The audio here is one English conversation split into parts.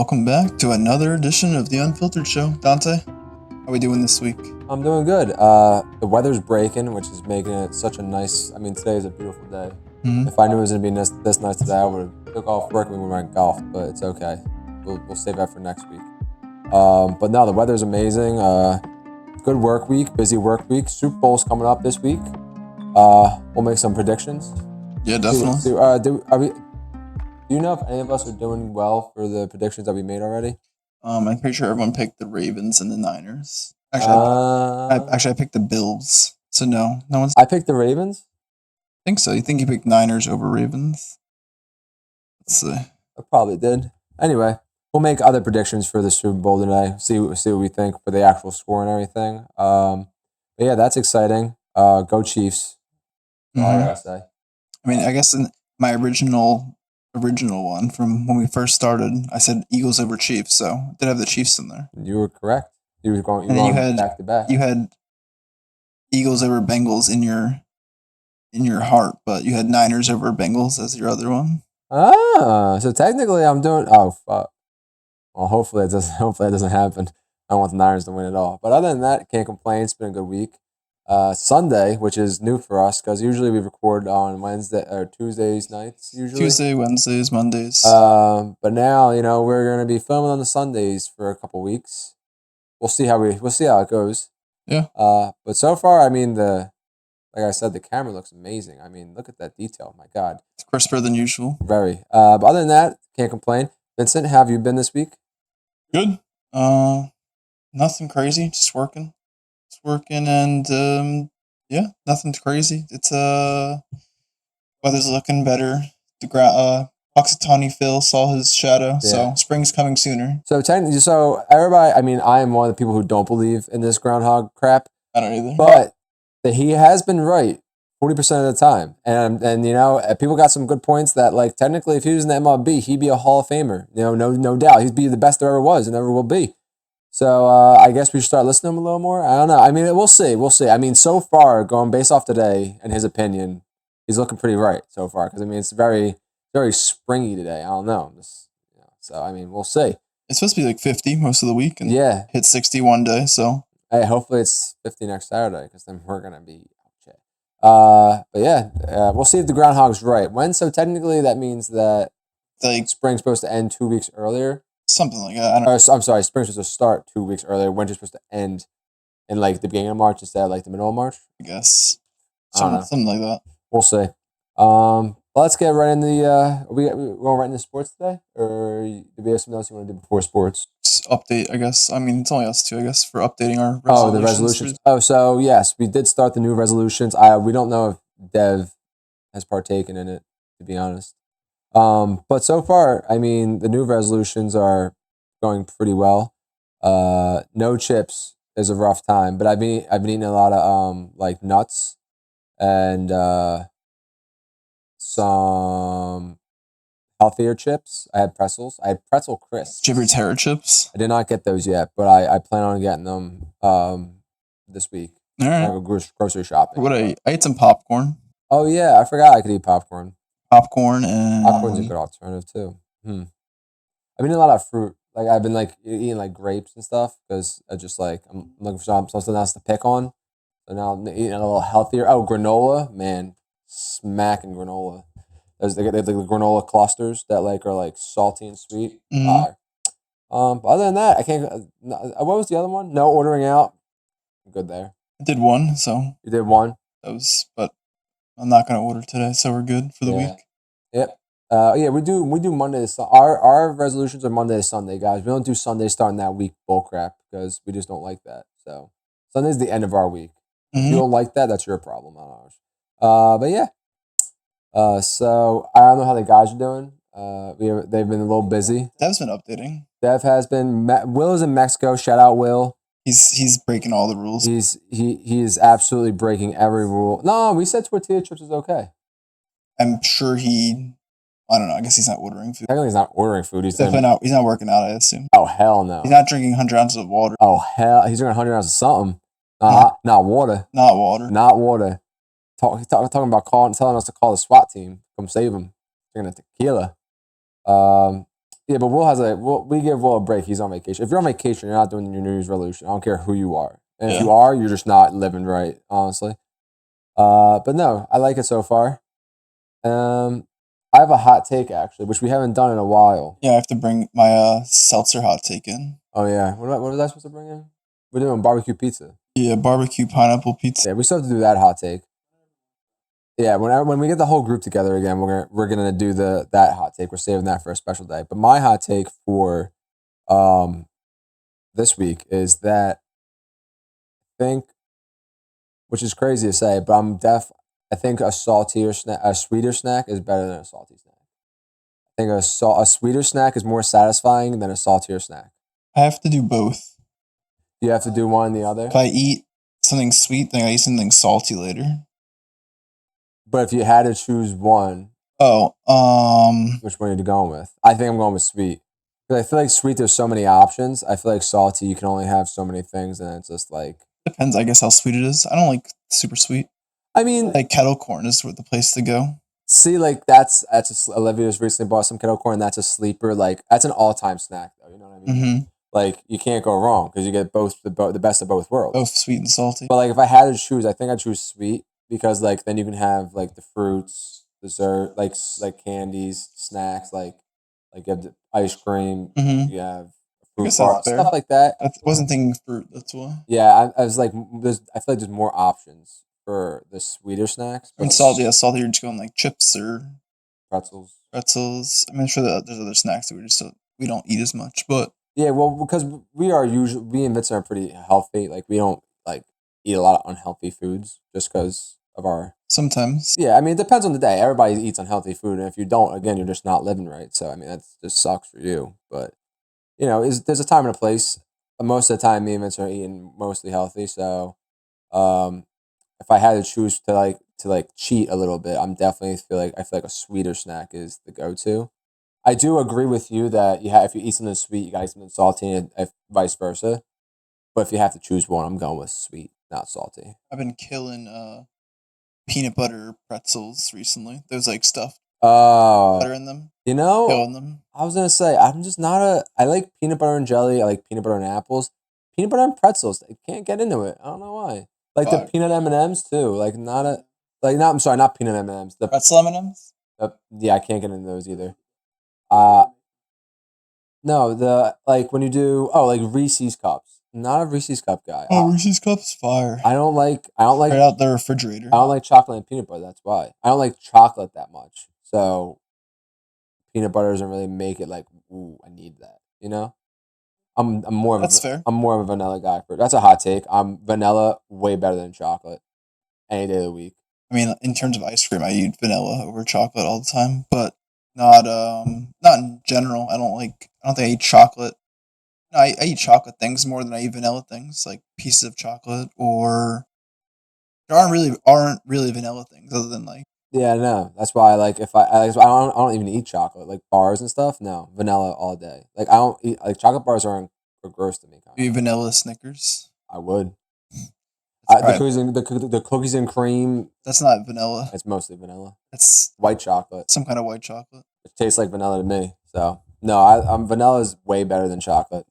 Welcome back to another edition of the Unfiltered Show. Dante, how are we doing this week? I'm doing good. The weather's breaking, which is making it such a nice. I mean, today is a beautiful day. Mm-hmm. If I knew it was gonna be this nice today, I would have took off work and we went golf. But it's okay. We'll save that for next week. But no, the weather's amazing. Good work week, busy work week. Super Bowl's coming up this week. We'll make some predictions. Yeah, definitely. Do you know if any of us are doing well for the predictions that we made already? I'm pretty sure everyone picked the Ravens and the Niners. Actually, I picked the Bills. So no one's. I picked the Ravens. I think so. You think you picked Niners over Ravens? Let's see. I probably did. Anyway, we'll make other predictions for the Super Bowl today. See what we think for the actual score and everything. But yeah, that's exciting. Go Chiefs. That's all I gotta say. I mean, I guess in my original one from when we first started, I said Eagles over Chiefs, so I did have the Chiefs in there. You were correct. You had back to back. You had Eagles over Bengals in your heart, but you had Niners over Bengals as your other one. So technically I'm doing. Oh fuck. Well, hopefully it doesn't happen. I don't want the Niners to win at all. But other than that, can't complain. It's been a good week. Sunday, which is new for us, because usually we record on Wednesday or Tuesdays nights. Usually Tuesday, Wednesdays, Mondays. But now we're gonna be filming on the Sundays for a couple weeks. We'll see how it goes. Yeah. But so far, I mean like I said, the camera looks amazing. I mean, look at that detail. My God. It's crisper than usual. Very. But other than that, can't complain. Vincent, how have you been this week? Good. Nothing crazy. Just working. And yeah, nothing too crazy. It's weather's looking better. The Oxitani Phil saw his shadow, so spring's coming sooner. So technically, everybody. I mean, I am one of the people who don't believe in this groundhog crap. I don't either. But he has been right 40% of the time, and people got some good points that like technically, if he was in the MLB, he'd be a Hall of Famer. No doubt, he'd be the best there ever was and ever will be. So I guess we should start listening to him a little more. I don't know. I mean, we'll see. I mean, so far, going based off today and his opinion, he's looking pretty right so far. Because I mean, it's very, very springy today. I don't know. So I mean, we'll see. It's supposed to be like 50 most of the week, and hit 60 one day. So hey, hopefully it's 50 next Saturday, because then we're gonna be okay. But yeah, we'll see if the groundhog's right. When? So technically, that means that spring's supposed to end 2 weeks earlier. Something like that. I'm sorry, spring's supposed to start 2 weeks earlier. Winter's supposed to end in like the beginning of March instead of like the middle of March. I guess. Something like that. We'll see. Let's get right into the. Are we going right into sports today, or do we have something else you want to do before sports? Just update, I guess. I mean, it's only us two, I guess, for updating our resolutions. Oh, the resolutions. So yes, we did start the new resolutions. We don't know if Dev has partaken in it, to be honest. But so far, I mean, the new resolutions are going pretty well. No chips is a rough time, but I've been eating a lot of like nuts and some healthier chips. I had pretzels. I had pretzel crisps. Did you ever Terra chips? I did not get those yet, but I plan on getting them this week. All right. I go grocery shopping. I ate some popcorn. Oh yeah, I forgot I could eat popcorn. Popcorn's a good alternative too. I've been eating a lot of fruit. Like I've been like eating like grapes and stuff, because I just like I'm looking for something else to pick on. So now I'm eating a little healthier. Oh, granola, man, smacking granola. They have like the granola clusters that like are like salty and sweet. Mm-hmm. But other than that, I can't. What was the other one? No ordering out. I'm good there. I did one, so you did one. But I'm not gonna order today, so we're good for the week. Yep. Yeah, we do Monday to Sunday. Our resolutions are Monday to Sunday, guys. We don't do Sunday starting that week bull crap, because we just don't like that. So Sunday's the end of our week. Mm-hmm. If you don't like that, that's your problem, not ours. But yeah. So I don't know how the guys are doing. They've been a little busy. Dev's been updating. Dev has been. Will is in Mexico. Shout out Will. He's breaking all the rules. He is absolutely breaking every rule. No, we said tortilla chips is okay. I'm sure I don't know. I guess he's not ordering food. Technically, he's not ordering food. He's not working out, I assume. Oh hell no. He's not drinking 100 ounces of water. Oh hell, he's drinking 100 ounces of something. Not water. Not water. Not water. He's talking about telling us to call the SWAT team, come save him. Drinking a tequila. Yeah, but Will has we give Will a break. He's on vacation. If you're on vacation, you're not doing your New Year's resolution. I don't care who you are. And if you are, you're just not living right, honestly. But no, I like it so far. I have a hot take actually, which we haven't done in a while. Yeah, I have to bring my seltzer hot take in. Oh yeah, what was I supposed to bring in? We're doing barbecue pizza. Yeah, barbecue pineapple pizza. Yeah, we still have to do that hot take. Yeah, when we get the whole group together again, we're gonna do that hot take. We're saving that for a special day. But my hot take for this week is that I think, which is crazy to say, but I think a sweeter snack is better than a salty snack. I think a sweeter snack is more satisfying than a saltier snack. I have to do both. You have to do one and the other. If I eat something sweet, then I eat something salty later. But if you had to choose one, which one are you going with? I think I'm going with sweet. Because I feel like sweet, there's so many options. I feel like salty, you can only have so many things, and it's just like depends, I guess, how sweet it is. I don't like super sweet. I mean, like kettle corn is the place to go. See, like that's Olivia just recently bought some kettle corn. That's a sleeper. Like that's an all-time snack, though. You know what I mean? Mm-hmm. Like you can't go wrong because you get the best of both worlds. Both sweet and salty. But like if I had to choose, I think I'd choose sweet because like then you can have like the fruits, dessert, like candies, snacks, like you have the ice cream, you have fruit bars, stuff like that. I wasn't thinking fruit. That's why. Yeah, I was like, I feel like there's more options for the sweeter snacks. I mean, salty. You're just going like chips or pretzels. I mean, I'm sure that there's other snacks that we don't eat as much, but yeah, well, because we and Vincent are pretty healthy. Like we don't like eat a lot of unhealthy foods just because of our. Sometimes. Yeah, I mean, it depends on the day. Everybody eats unhealthy food, and if you don't, again, you're just not living right. So I mean, that just sucks for you. But you know, there's a time and a place. Most of the time, me and Vincent are eating mostly healthy. So, if I had to choose to cheat a little bit, I feel like a sweeter snack is the go-to. I do agree with you that if you eat something sweet, you gotta eat something salty, and vice versa. But if you have to choose one, I'm going with sweet, not salty. I've been killing peanut butter pretzels recently. There's like stuff butter in them. You know, killing them. I was gonna say I'm just not I like peanut butter and jelly. I like peanut butter and apples. Peanut butter and pretzels. I can't get into it. I don't know why. Like the peanut M&Ms too. Like I'm sorry, not peanut M&Ms. The pretzel M&Ms. Yeah, I can't get into those either. No, when you do like Reese's cups. Not a Reese's cup guy. Oh, Reese's cups fire. I don't like right out the refrigerator. I don't like chocolate and peanut butter. That's why I don't like chocolate that much. So peanut butter doesn't really make it like, ooh, I need that. You know, I'm more of fair. I'm more of a vanilla guy. That's a hot take. I'm vanilla way better than chocolate any day of the week. I mean, in terms of ice cream, I eat vanilla over chocolate all the time, but not in general. I don't think I eat chocolate. No, I eat chocolate things more than I eat vanilla things, like pieces of chocolate, or there aren't really vanilla things other than like. Yeah, no, that's why I don't even eat chocolate like bars and stuff. No, vanilla all day. Like I don't eat chocolate bars are gross to me. You eat vanilla Snickers? I would. The cookies and cream. That's not vanilla. It's mostly vanilla. It's white chocolate. Some kind of white chocolate. It tastes like vanilla to me. So no, vanilla is way better than chocolate.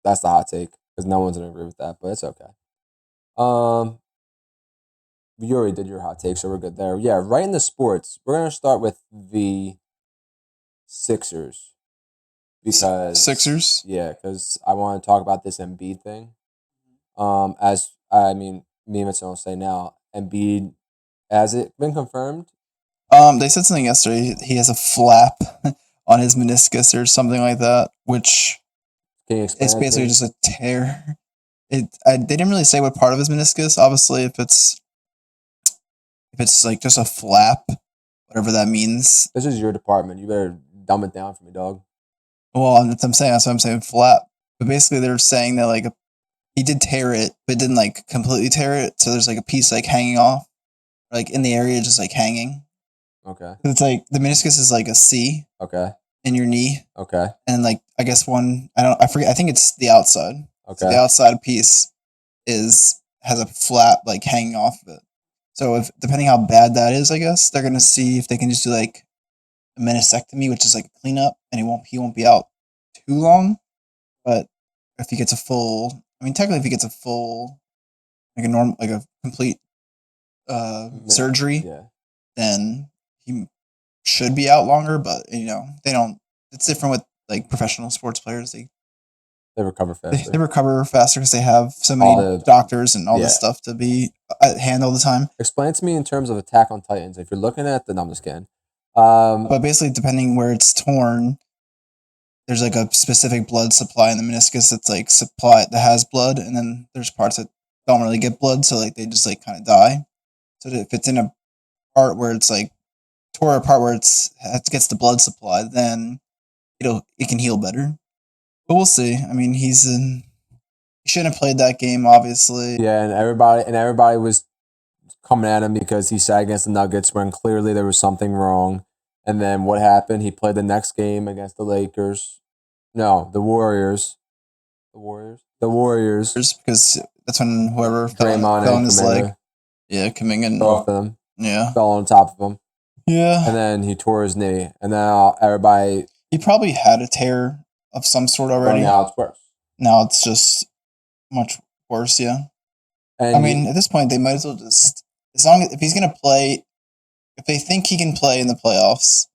That's the hot take because no one's gonna agree with that, but it's okay. You already did your hot take, so we're good there. Yeah, right in the sports, we're gonna start with the Sixers because Sixers. Yeah, because I want to talk about this Embiid thing. Me and Vincent will say now, Embiid, has it been confirmed? They said something yesterday. He has a flap on his meniscus or something like that, which is basically just a tear. They didn't really say what part of his meniscus. Obviously, if it's like just a flap, whatever that means. This is your department. You better dumb it down for me, dog. Well, that's what I'm saying, flap. But basically, they're saying that like he did tear it, but didn't like completely tear it. So there's like a piece like hanging off, like in the area, just like hanging. Okay. It's like the meniscus is like a C. Okay. In your knee. Okay. And like I guess I forget. I think it's the outside. Okay. So the outside piece has a flap like hanging off of it. So depending how bad that is, I guess they're gonna see if they can just do like a meniscectomy, which is like a cleanup, and he won't be out too long, but if he gets a full, I mean, technically, if he gets a full, like a complete surgery, Yeah. then he should be out longer. But they don't. It's different with like professional sports players. They recover faster. They recover faster because they have so many doctors and all this stuff to be at hand all the time. Explain to me in terms of Attack on Titans. If you're looking at the numbers scan, but basically, depending where it's torn, there's like a specific blood supply in the meniscus that's like supply that has blood, and then there's parts that don't really get blood, so like they just like kind of die. So if it's in a part where it's like tore apart where it gets the blood supply, then it can heal better. But we'll see. I mean, he shouldn't have played that game, obviously. Yeah, and everybody was coming at him because he sat against the Nuggets when clearly there was something wrong. And then what happened? He played the next game against the Lakers. No, the Warriors. The Warriors. Because that's when whoever fell on his leg. Yeah, coming in. Both of them. Yeah. Fell on top of him. Yeah. And then he tore his knee. And now everybody... He probably had a tear of some sort already. Now it's worse. Now it's just much worse, yeah. And I mean, at this point, they might as well just... if he's going to play... If they think he can play in the playoffs,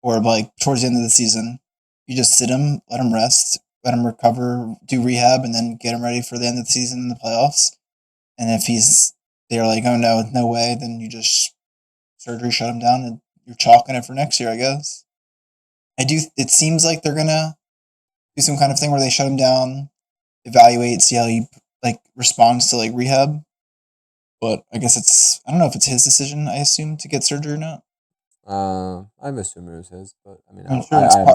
or like towards the end of the season, you just sit him, let him rest, let him recover, do rehab, and then get him ready for the end of the season in the playoffs. And if they're like, oh no way, then you just surgery, shut him down, and you're chalking it for next year, I guess. It seems like they're gonna do some kind of thing where they shut him down, evaluate, see how he like responds to like rehab. But I guess I don't know if it's his decision, I assume, to get surgery or not. I'm assuming it was his, but I mean, I'm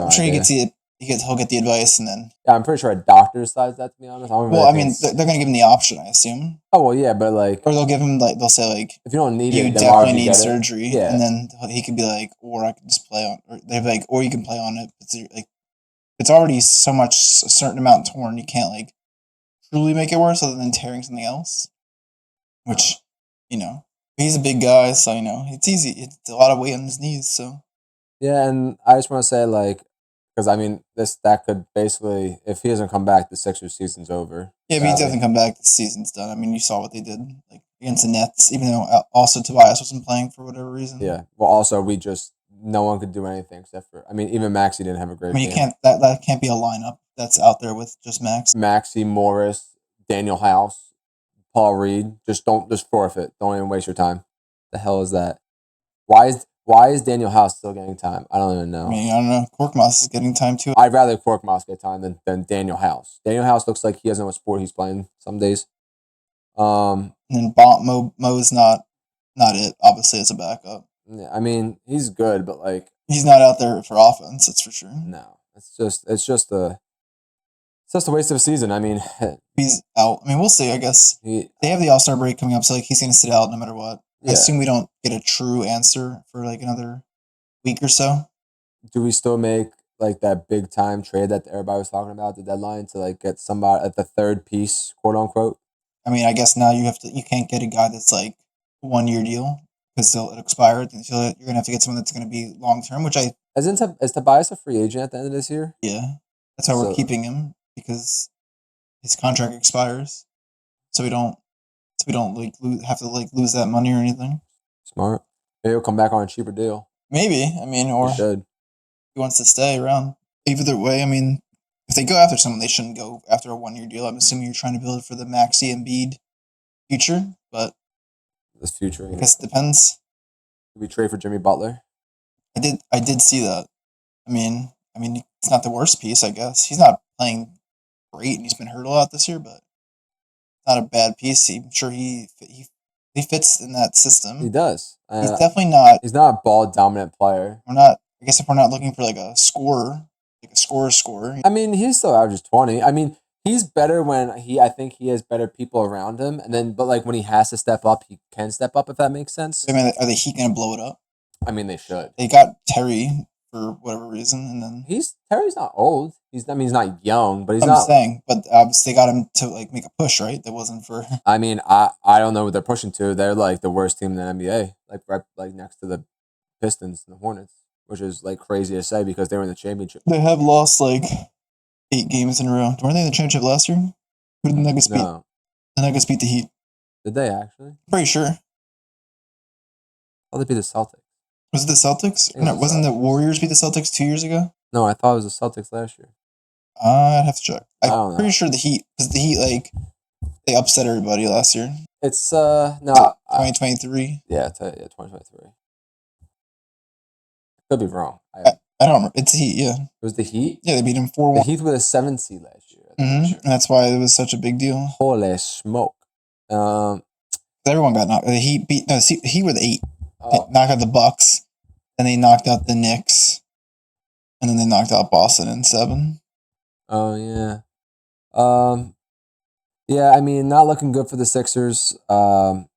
sure he gets he'll get the advice, and then I'm pretty sure a doctor decides that. To be honest, I mean, they're gonna give him the option, I assume. Oh well, yeah, but like, or they'll give him they'll say like, if you don't need you definitely need surgery, and then he could be like, or I can just play on, or they're like, or you can play on it. It's already a certain amount torn, you can't like truly make it worse other than tearing something else. Which, he's a big guy, so it's easy. It's a lot of weight on his knees, so. Yeah, and I just want to say because I mean that could basically, if he doesn't come back, the Sixers season's over. Yeah, but he doesn't come back, the season's done. I mean, you saw what they did against the Nets, even though also Tobias wasn't playing for whatever reason. Yeah, well, also no one could do anything except for, I mean, even Maxey didn't have a great game. You can't, that can't be a lineup that's out there with just Maxey, Morris, Daniel House, Paul Reed. Just forfeit. Don't even waste your time. The hell is that? Why is Daniel House still getting time? I don't even know. I mean, I don't know. Korkmaz is getting time too. I'd rather Korkmaz get time than Daniel House. Daniel House looks like he doesn't know what sport he's playing some days. And then Mo's not it. Obviously, as a backup. Yeah, I mean, he's good, but he's not out there for offense. That's for sure. No, it's just a waste of a season. I mean, he's out. I mean, we'll see. I guess they have the All-Star break coming up, so he's going to sit out no matter what. Yeah. I assume we don't get a true answer for another week or so. Do we still make that big time trade that everybody was talking about at the deadline to get somebody at the third piece, quote unquote? I mean, I guess now you can't get a guy that's 1 year deal because it'll expire. So you're gonna have to get someone that's gonna be long term. Which is Tobias a free agent at the end of this year? Yeah, that's why we're keeping him, because his contract expires, so we don't have to lose that money or anything. Smart. Maybe he'll come back on a cheaper deal. Maybe. I mean, or he wants to stay around. Either way, I mean, if they go after someone, they shouldn't go after a 1 year deal. I'm assuming you're trying to build for the Maxey and Embiid future, but this future, I guess it depends. Did we trade for Jimmy Butler? I did see that. I mean, it's not the worst piece, I guess. He's not playing great, and he's been hurt a lot this year, but not a bad piece. I'm sure he fits in that system. He does. He's definitely not. He's not a ball dominant player. We're not. I guess if we're not looking for a scorer, a scorer. I mean, he still averages 20. I mean, he's better when I think he has better people around him, and then but when he has to step up, he can step up, if that makes sense. I mean, are the Heat gonna blow it up? I mean, they should. They got Terry for whatever reason, and then Terry's not old. He's not young, but he's not. I'm saying, but obviously they got him to make a push, right? That wasn't for. I mean, I don't know what they're pushing to. They're the worst team in the NBA, right next to the Pistons and the Hornets. which is like crazy to say because they were in the championship. They have lost like 8 games in a row. Weren't they in the championship last year? Who did the Nuggets beat? No. The Nuggets beat the Heat. Did they actually? Pretty sure. Oh, they beat the Celtics. Was it the Celtics? It was No, the wasn't the Celtics. Warriors beat the Celtics 2 years ago? No, I thought it was the Celtics last year. I'd have to check. I don't know. I'm pretty sure the Heat, because the Heat, like, they upset everybody last year. It's no, 2023. Yeah, 2023. Could be wrong. I don't remember. It's the Heat, yeah. It was the Heat. Yeah, they beat them The 4-1. Heat were the 7th seed last year. And that's why it was such a big deal. Holy smoke! Everyone got knocked. The Heat beat. No, the Heat were the 8. Oh. They knocked out the Bucks, then they knocked out the Knicks, and then they knocked out Boston in 7. Oh yeah. Yeah. I mean, not looking good for the Sixers. Not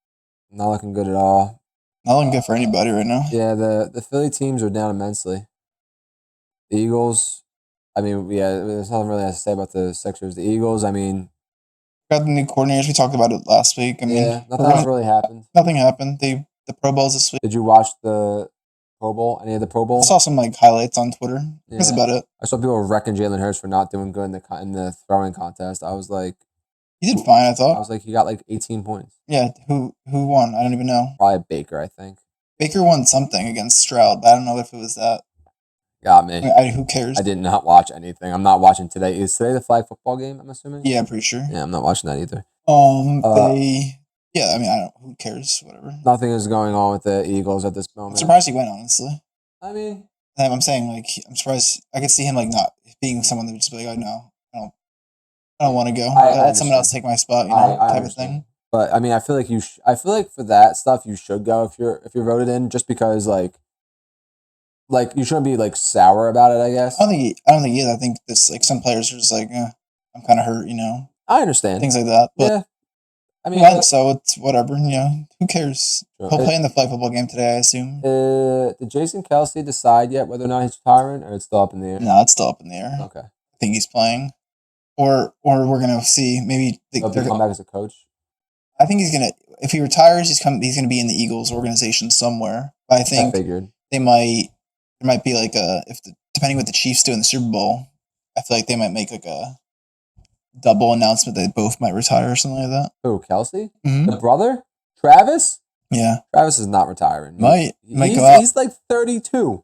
looking good at all. Not looking good for anybody right now. Yeah, the Philly teams are down immensely. The Eagles. I mean, yeah, there's nothing really to say about the Sixers. The Eagles. I mean, Got the new coordinators. We talked about it last week. I mean, yeah, nothing else really happened. Nothing happened. The Pro Bowls this week. Did you watch the Pro Bowl? Any of the Pro Bowl? I saw some like highlights on Twitter. Yeah. That's about it. I saw people wrecking Jalen Hurts for not doing good in the throwing contest. I was like, He did fine, I thought. I was like, he got like 18 points. Yeah, who won? I don't even know. Probably Baker, I think. Baker won something against Stroud, but I don't know if it was that. Got me. Who cares? I did not watch anything. I'm not watching today. Is today the flag football game? I'm assuming. Yeah, I'm pretty sure. Yeah, I'm not watching that either. Yeah, I mean, I don't. Who cares? Whatever. Nothing is going on with the Eagles at this moment. I'm surprised he went. Honestly, I mean, I'm saying like I'm surprised. I could see him like not being someone that would just be like, oh no, I don't want to go. I Let someone else take my spot, type of thing. But I mean, I feel like I feel like for that stuff you should go if you're voted in, just because like you shouldn't be like sour about it. I guess. I don't think he is. I think this like some players are just like, I'm kind of hurt, I understand things like that. But yeah, I mean, so it's whatever. Who cares? Sure. He'll play in the flag football game today, I assume. Did Jason Kelsey decide yet whether or not he's retiring, or it's still up in the air? No, it's still up in the air. Okay. I think he's playing, or we're gonna see. Maybe He'll come back as a coach. I think he's gonna. If he retires, he's gonna be in the Eagles organization somewhere. But I think figured they might. There might be like depending what the Chiefs do in the Super Bowl, I feel like they might make like a double announcement that they both might retire or something like that. Who, Kelsey? Mm-hmm. The brother? Travis? Yeah. Travis is not retiring. Might go out. He's like 32.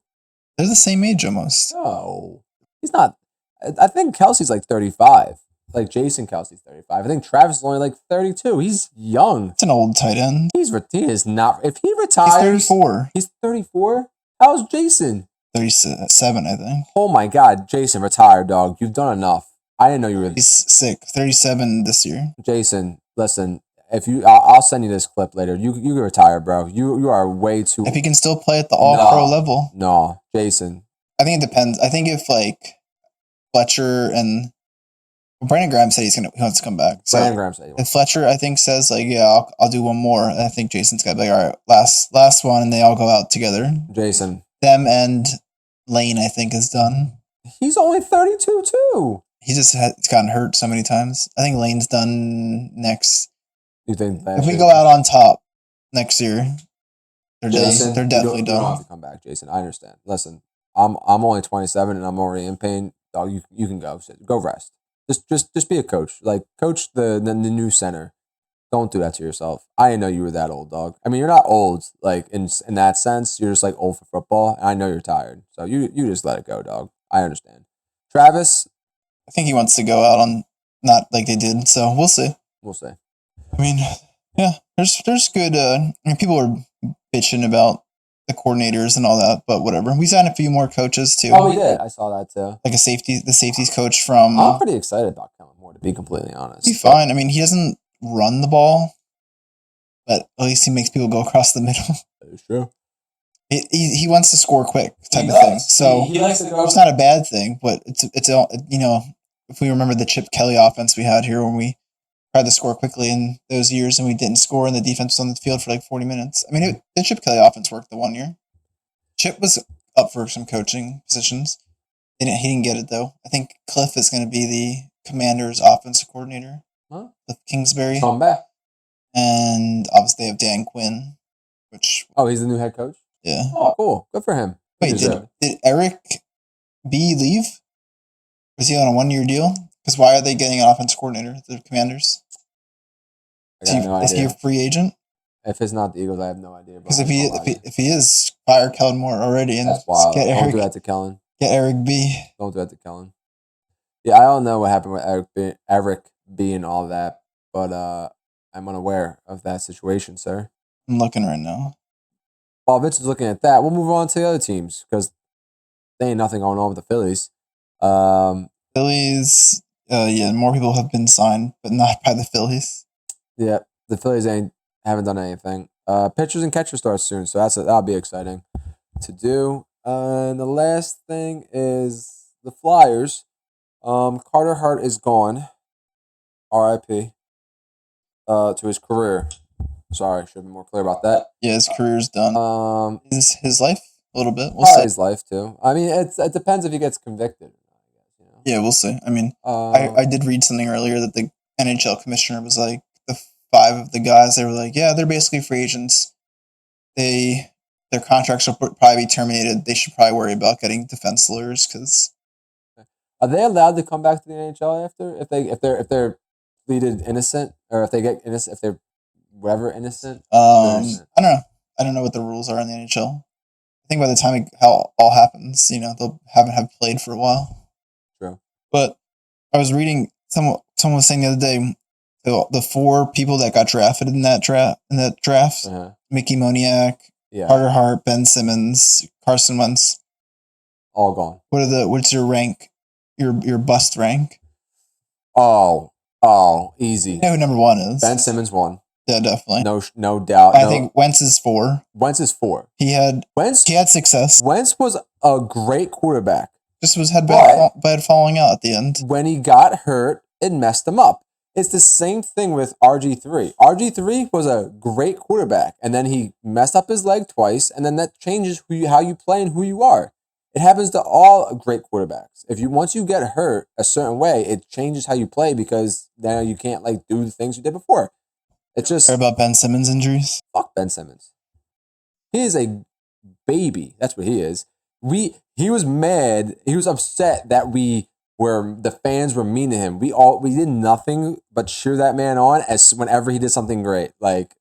They're the same age almost. No. He's not. I think Kelsey's like 35. Like Jason Kelsey's 35. I think Travis is only like 32. He's young. It's an old tight end. He is not. If he retires. He's 34. He's 34? How's Jason? 37, I think. Oh my God. Jason, retire, dog. You've done enough. I didn't know you were. He's sick. 37 this year. Jason, listen. If you, I'll send you this clip later. You can retire, bro. You are way too. If he can still play at the all-pro level. No, Jason. I think it depends. I think if like Fletcher and Brandon Graham said he wants to come back. So Brandon Graham said if Fletcher, I think, says like, yeah, I'll do one more. I think Jason's got to be like, all right, last one, and they all go out together. Jason. Them and Lane, I think, is done. He's only 32 too. He just has gotten hurt so many times. I think Lane's done next. You think if we go out on top next year, they're Jason, done. They're definitely done. You don't have to come back, Jason. I understand. Listen, I'm only 27 and I'm already in pain. Dog, you can go. Go rest. Just be a coach. Like coach the new center. Don't do that to yourself. I didn't know you were that old, dog. I mean, you're not old, like in that sense. You're just like old for football. And I know you're tired, so you just let it go, dog. I understand. Travis, I think he wants to go out on not like they did. So we'll see. We'll see. I mean, yeah, there's good. People are bitching about the coordinators and all that, but whatever. We signed a few more coaches too. Oh, we did. I saw that too. Like the safeties coach from. I'm pretty excited about Kellen Moore, to be completely honest. He's fine. I mean, he doesn't run the ball, but at least he makes people go across the middle. That is true. He wants to score quick type of thing. So he likes to go. It's not a bad thing, but it's all, if we remember the Chip Kelly offense we had here when we tried to score quickly in those years and we didn't score and the defense was on the field for like 40 minutes. I mean, the Chip Kelly offense worked the one year. Chip was up for some coaching positions. He didn't get it though. I think Cliff is going to be the Commanders' offensive coordinator. Huh? Cliff Kingsbury. Come back. And obviously they have Dan Quinn, which. Oh, he's the new head coach? Yeah. Oh, cool. Good for him. Wait, deserved. did Eric B leave? Was he on a 1-year deal? Because why are they getting an offense coordinator? The Commanders. I got no Is he a idea. free agent? If it's not the Eagles, I have no idea. Because if he is, fire Kellen Moore already and That's wild. get Don't do Eric that to Kellen. get Eric B. Don't do that to Kellen. Yeah, I don't know what happened with Eric B and all that, but I'm unaware of that situation, sir. I'm looking right now. While Vince is looking at that, we'll move on to the other teams because there ain't nothing going on with the Phillies. Phillies, yeah, more people have been signed, but not by the Phillies. Yeah, the Phillies haven't done anything. Pitchers and catchers start soon, so that'll be exciting to do. And the last thing is the Flyers. Carter Hart is gone. R.I.P. To his career. Sorry, should be more clear about that. Yeah, his career's done. His life a little bit. We'll Probably see. his life too. I mean, it depends if he gets convicted. You know? Yeah, we'll see. I mean, I did read something earlier that the NHL commissioner was like, the 5 of the guys, they were like, yeah, they're basically free agents. Their contracts will probably be terminated. They should probably worry about getting defense lawyers because. Are they allowed to come back to the NHL after if they're pleaded innocent or if they get innocent if they're whatever innocent? I don't know. I don't know what the rules are in the NHL. I think by the time it all happens, they'll have played for a while. True. But I was reading someone was saying the other day, the 4 people that got drafted in that draft, Mickey Moniak, Carter Hart, Ben Simmons, Carson Wentz, all gone. What's your rank? Your bust rank? Oh, easy. You know who number 1 is? Ben Simmons 1. Yeah, definitely. No doubt. I think Wentz is 4. Wentz is 4. He had success. Wentz was a great quarterback. Just had bad falling out at the end. When he got hurt, it messed him up. It's the same thing with RG3. RG3 was a great quarterback, and then he messed up his leg twice, and then that changes how you play and who you are. It happens to all great quarterbacks. Once you get hurt a certain way, it changes how you play because now you can't do the things you did before. It's just care about Ben Simmons injuries. Fuck Ben Simmons. He is a baby. That's what he is. He was mad. He was upset that the fans were mean to him. We did nothing but cheer that man on whenever he did something great.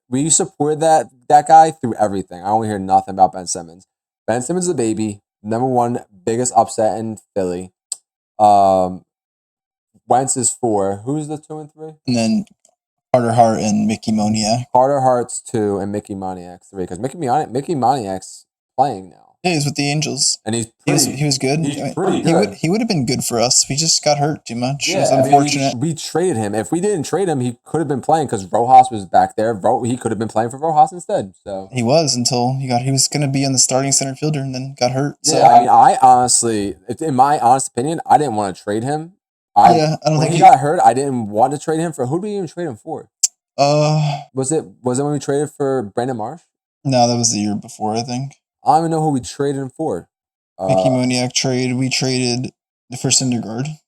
We supported that guy through everything. I don't hear nothing about Ben Simmons. Ben Simmons is a baby. Number 1 biggest upset in Philly. Wentz is 4. Who's the 2 and 3? And then Carter Hart and Mickey Moniak. Carter Hart's 2 and Mickey Moniak's 3 because Mickey Moniak's playing now. Yeah, he's with the Angels, and he was good. He's pretty good. He would have been good for us if he just got hurt too much. Yeah, it was unfortunate. We traded him. If we didn't trade him, he could have been playing because Rojas was back there. He could have been playing for Rojas instead. So he was until he was going to be in the starting center fielder and then got hurt. So. Yeah, I mean, I honestly, in my honest opinion, I didn't want to trade him. I don't think he got hurt. I didn't want to trade him for. Who did we even trade him for? Was it when we traded for Brandon Marsh? No, that was the year before, I think. I don't even know who we traded him for. Mickey Moniak trade. We traded for Syndergaard. It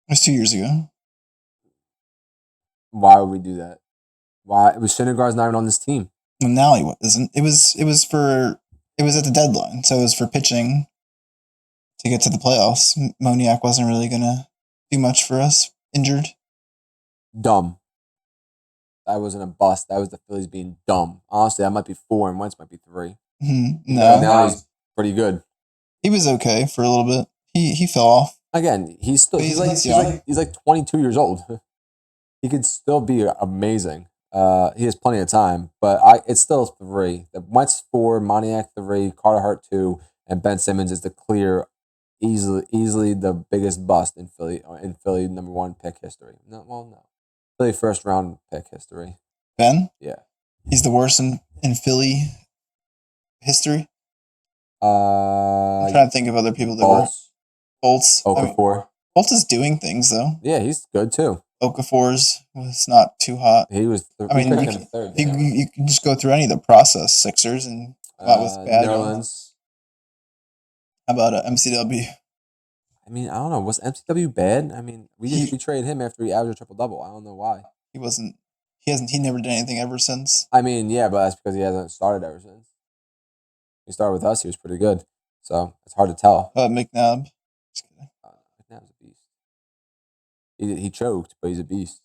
was 2 years ago. Why would we do that? Why? Syndergaard's not even on this team. Well, now he isn't. It was at the deadline, so it was for pitching to get to the playoffs. Moniak wasn't really gonna do much for us. Injured. Dumb. That wasn't a bust. That was the Phillies being dumb. Honestly, that might be 4 and Wentz might be 3. Mm-hmm. No, now he's pretty good. He was okay for a little bit. He fell off. Again, he's 22 years old. He could still be amazing. He has plenty of time, but it's still 3. The Wentz 4, Moniak 3, Carter Hart 2, and Ben Simmons is the clear, easily the biggest bust in Philly number 1 pick history. No. Philly first round pick history. Ben? Yeah. He's the worst in Philly history. I'm trying to think of other people that were. Bolts. Okafor. Bolts is doing things though. Yeah, he's good too. Okafor's was not too hot. He was. You can just go through any of the process Sixers and come with bad Netherlands. How about MCW? I mean, I don't know. Was MCW bad? I mean, we traded him after he averaged a triple-double. I don't know why. He wasn't. He never did anything ever since. I mean, yeah, but that's because he hasn't started ever since. He started with us. He was pretty good. So it's hard to tell. McNabb. Just kidding. McNabb's a beast. He choked, but he's a beast.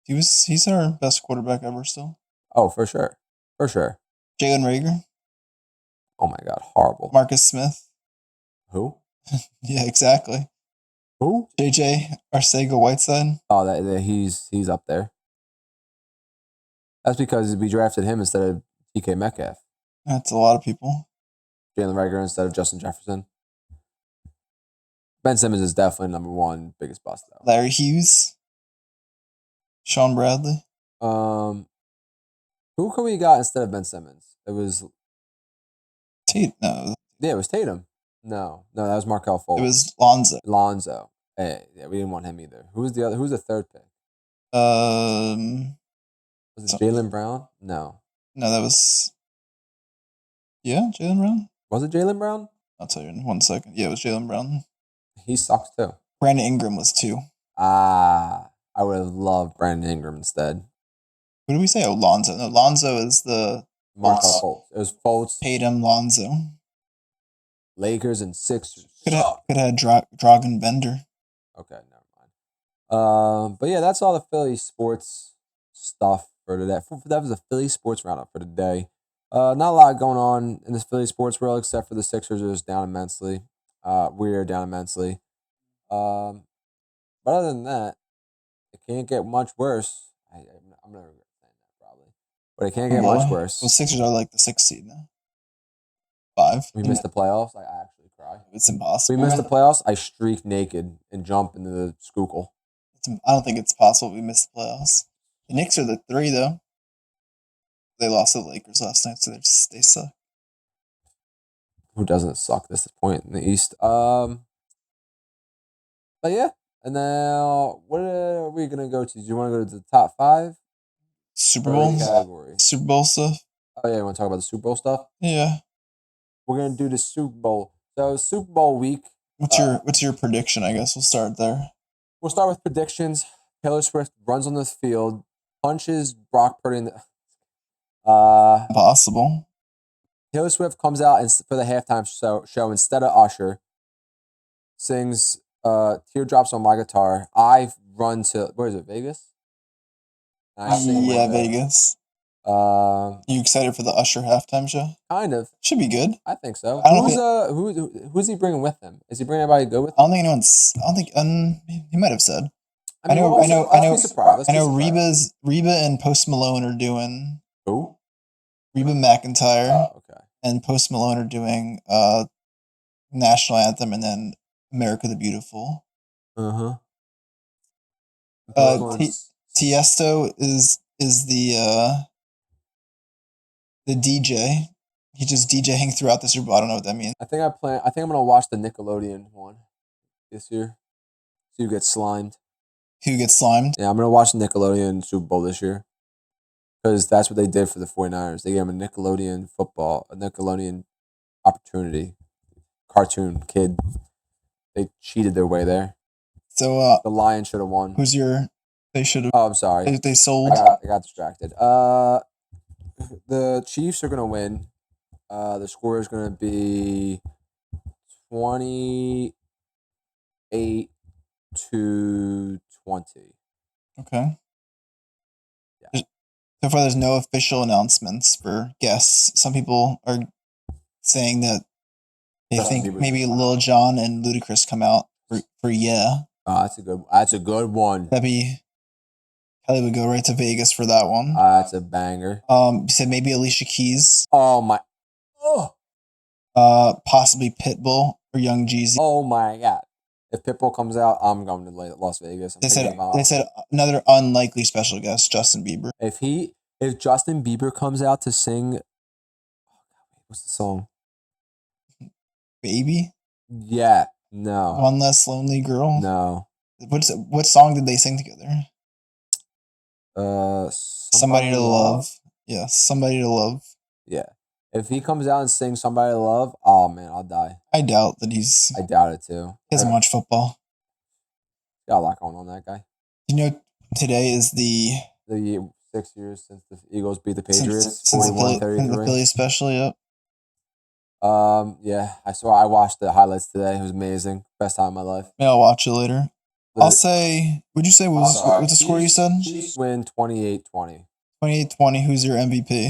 He's our best quarterback ever still. Oh, for sure. For sure. Jalen Rager. Oh my God, horrible. Marcus Smith. Who? Yeah, exactly. Who? JJ Arcega-Whiteside. Oh, that he's up there. That's because we drafted him instead of DK Metcalf. That's a lot of people. Jalen Rager instead of Justin Jefferson. Ben Simmons is definitely number one biggest bust though. Larry Hughes. Sean Bradley. Who could we got instead of Ben Simmons? It was No. Yeah, it was Tatum. No, that was Markelle Fultz. It was Lonzo. Lonzo. Hey, yeah, we didn't want him either. Who was the other? Who was the third pick? Was it Jaylen Brown? No, that was. Yeah, Jaylen Brown. Was it Jaylen Brown? I'll tell you in 1 second. Yeah, it was Jaylen Brown. He sucks too. Brandon Ingram was 2. I would have loved Brandon Ingram instead. Who did we say? Oh, Lonzo. No, Lonzo is the Markelle Fultz. It was Fultz. Tatum, Lonzo. Lakers and Sixers. Could have had Dragan Bender. Okay, never mind. But yeah, that's all the Philly sports stuff for today. That was a Philly sports roundup for today. Not a lot going on in this Philly sports world except for the Sixers are just down immensely. We're down immensely. But other than that, it can't get much worse. I'm never going to say that probably. But it can't get much worse. The Sixers are like the 6th seed now. 5. We missed the playoffs. I actually cry. It's impossible. We missed the playoffs. I streak naked and jump into the Schuylkill. I don't think it's possible we missed the playoffs. The Knicks are the 3 though. They lost to the Lakers last night, so they suck. Who doesn't suck at this point in the East? But yeah. And now, what are we gonna go to? Do you want to go to the top 5? Super Bowl category. Super Bowl stuff. Oh yeah, you want to talk about the Super Bowl stuff? Yeah. We're gonna do the Super Bowl. So Super Bowl week. What's your prediction? I guess we'll start there. We'll start with predictions. Taylor Swift runs on this field, punches Brock Purdy in the. Possible. Taylor Swift comes out and for the halftime show instead of Usher, sings "Teardrops on My Guitar." I run to where is it? Vegas. Yeah, Vegas. You excited for the Usher halftime show? Kind of. Should be good. I think so. Who's he bringing with him? Is he bringing anybody good with him? I don't think anyone's. I don't think. He might have said. I know. Reba and Post Malone are doing. Who? Reba McEntire. Oh, okay. And Post Malone are doing national anthem and then America the Beautiful. Tiesto is the DJ. He just DJing throughout the Super Bowl. I don't know what that means. I think I'm gonna watch the Nickelodeon one this year. See who gets slimed. Who gets slimed? Yeah, I'm gonna watch the Nickelodeon Super Bowl this year. Because that's what they did for the 49ers. They gave them a Nickelodeon opportunity. Cartoon kid. They cheated their way there. So the Lions should have won. They should have. Oh, I'm sorry. They sold. I got distracted. The Chiefs are gonna win. The score is gonna be 28-20. Okay. Yeah. So far, there's no official announcements for guests. Some people are saying that they think maybe Lil Jon and Ludacris come out for yeah. Oh, that's a good one. Kelly would go right to Vegas for that one. That's a banger. You said maybe Alicia Keys. Oh my. Oh. Possibly Pitbull or Young Jeezy. Oh my God. If Pitbull comes out, I'm going to Las Vegas. They said another unlikely special guest, Justin Bieber. If Justin Bieber comes out to sing, what's the song? Baby? Yeah. No. One Less Lonely Girl? No. What song did they sing together? Somebody to Love. Yeah, Somebody to Love. Yeah. If he comes out and sings Somebody to Love, oh man, I'll die. I doubt it too. He doesn't watch football. Got a lot going on, that guy. You know, today is the 6 years since the Eagles beat the Patriots. Since the Philly special, yep. Yeah, I watched the highlights today. It was amazing. Best time of my life. Maybe I'll watch it later. I'll say, would you say what's the score you said? Chiefs win 28-20. 28-20. Who's your MVP?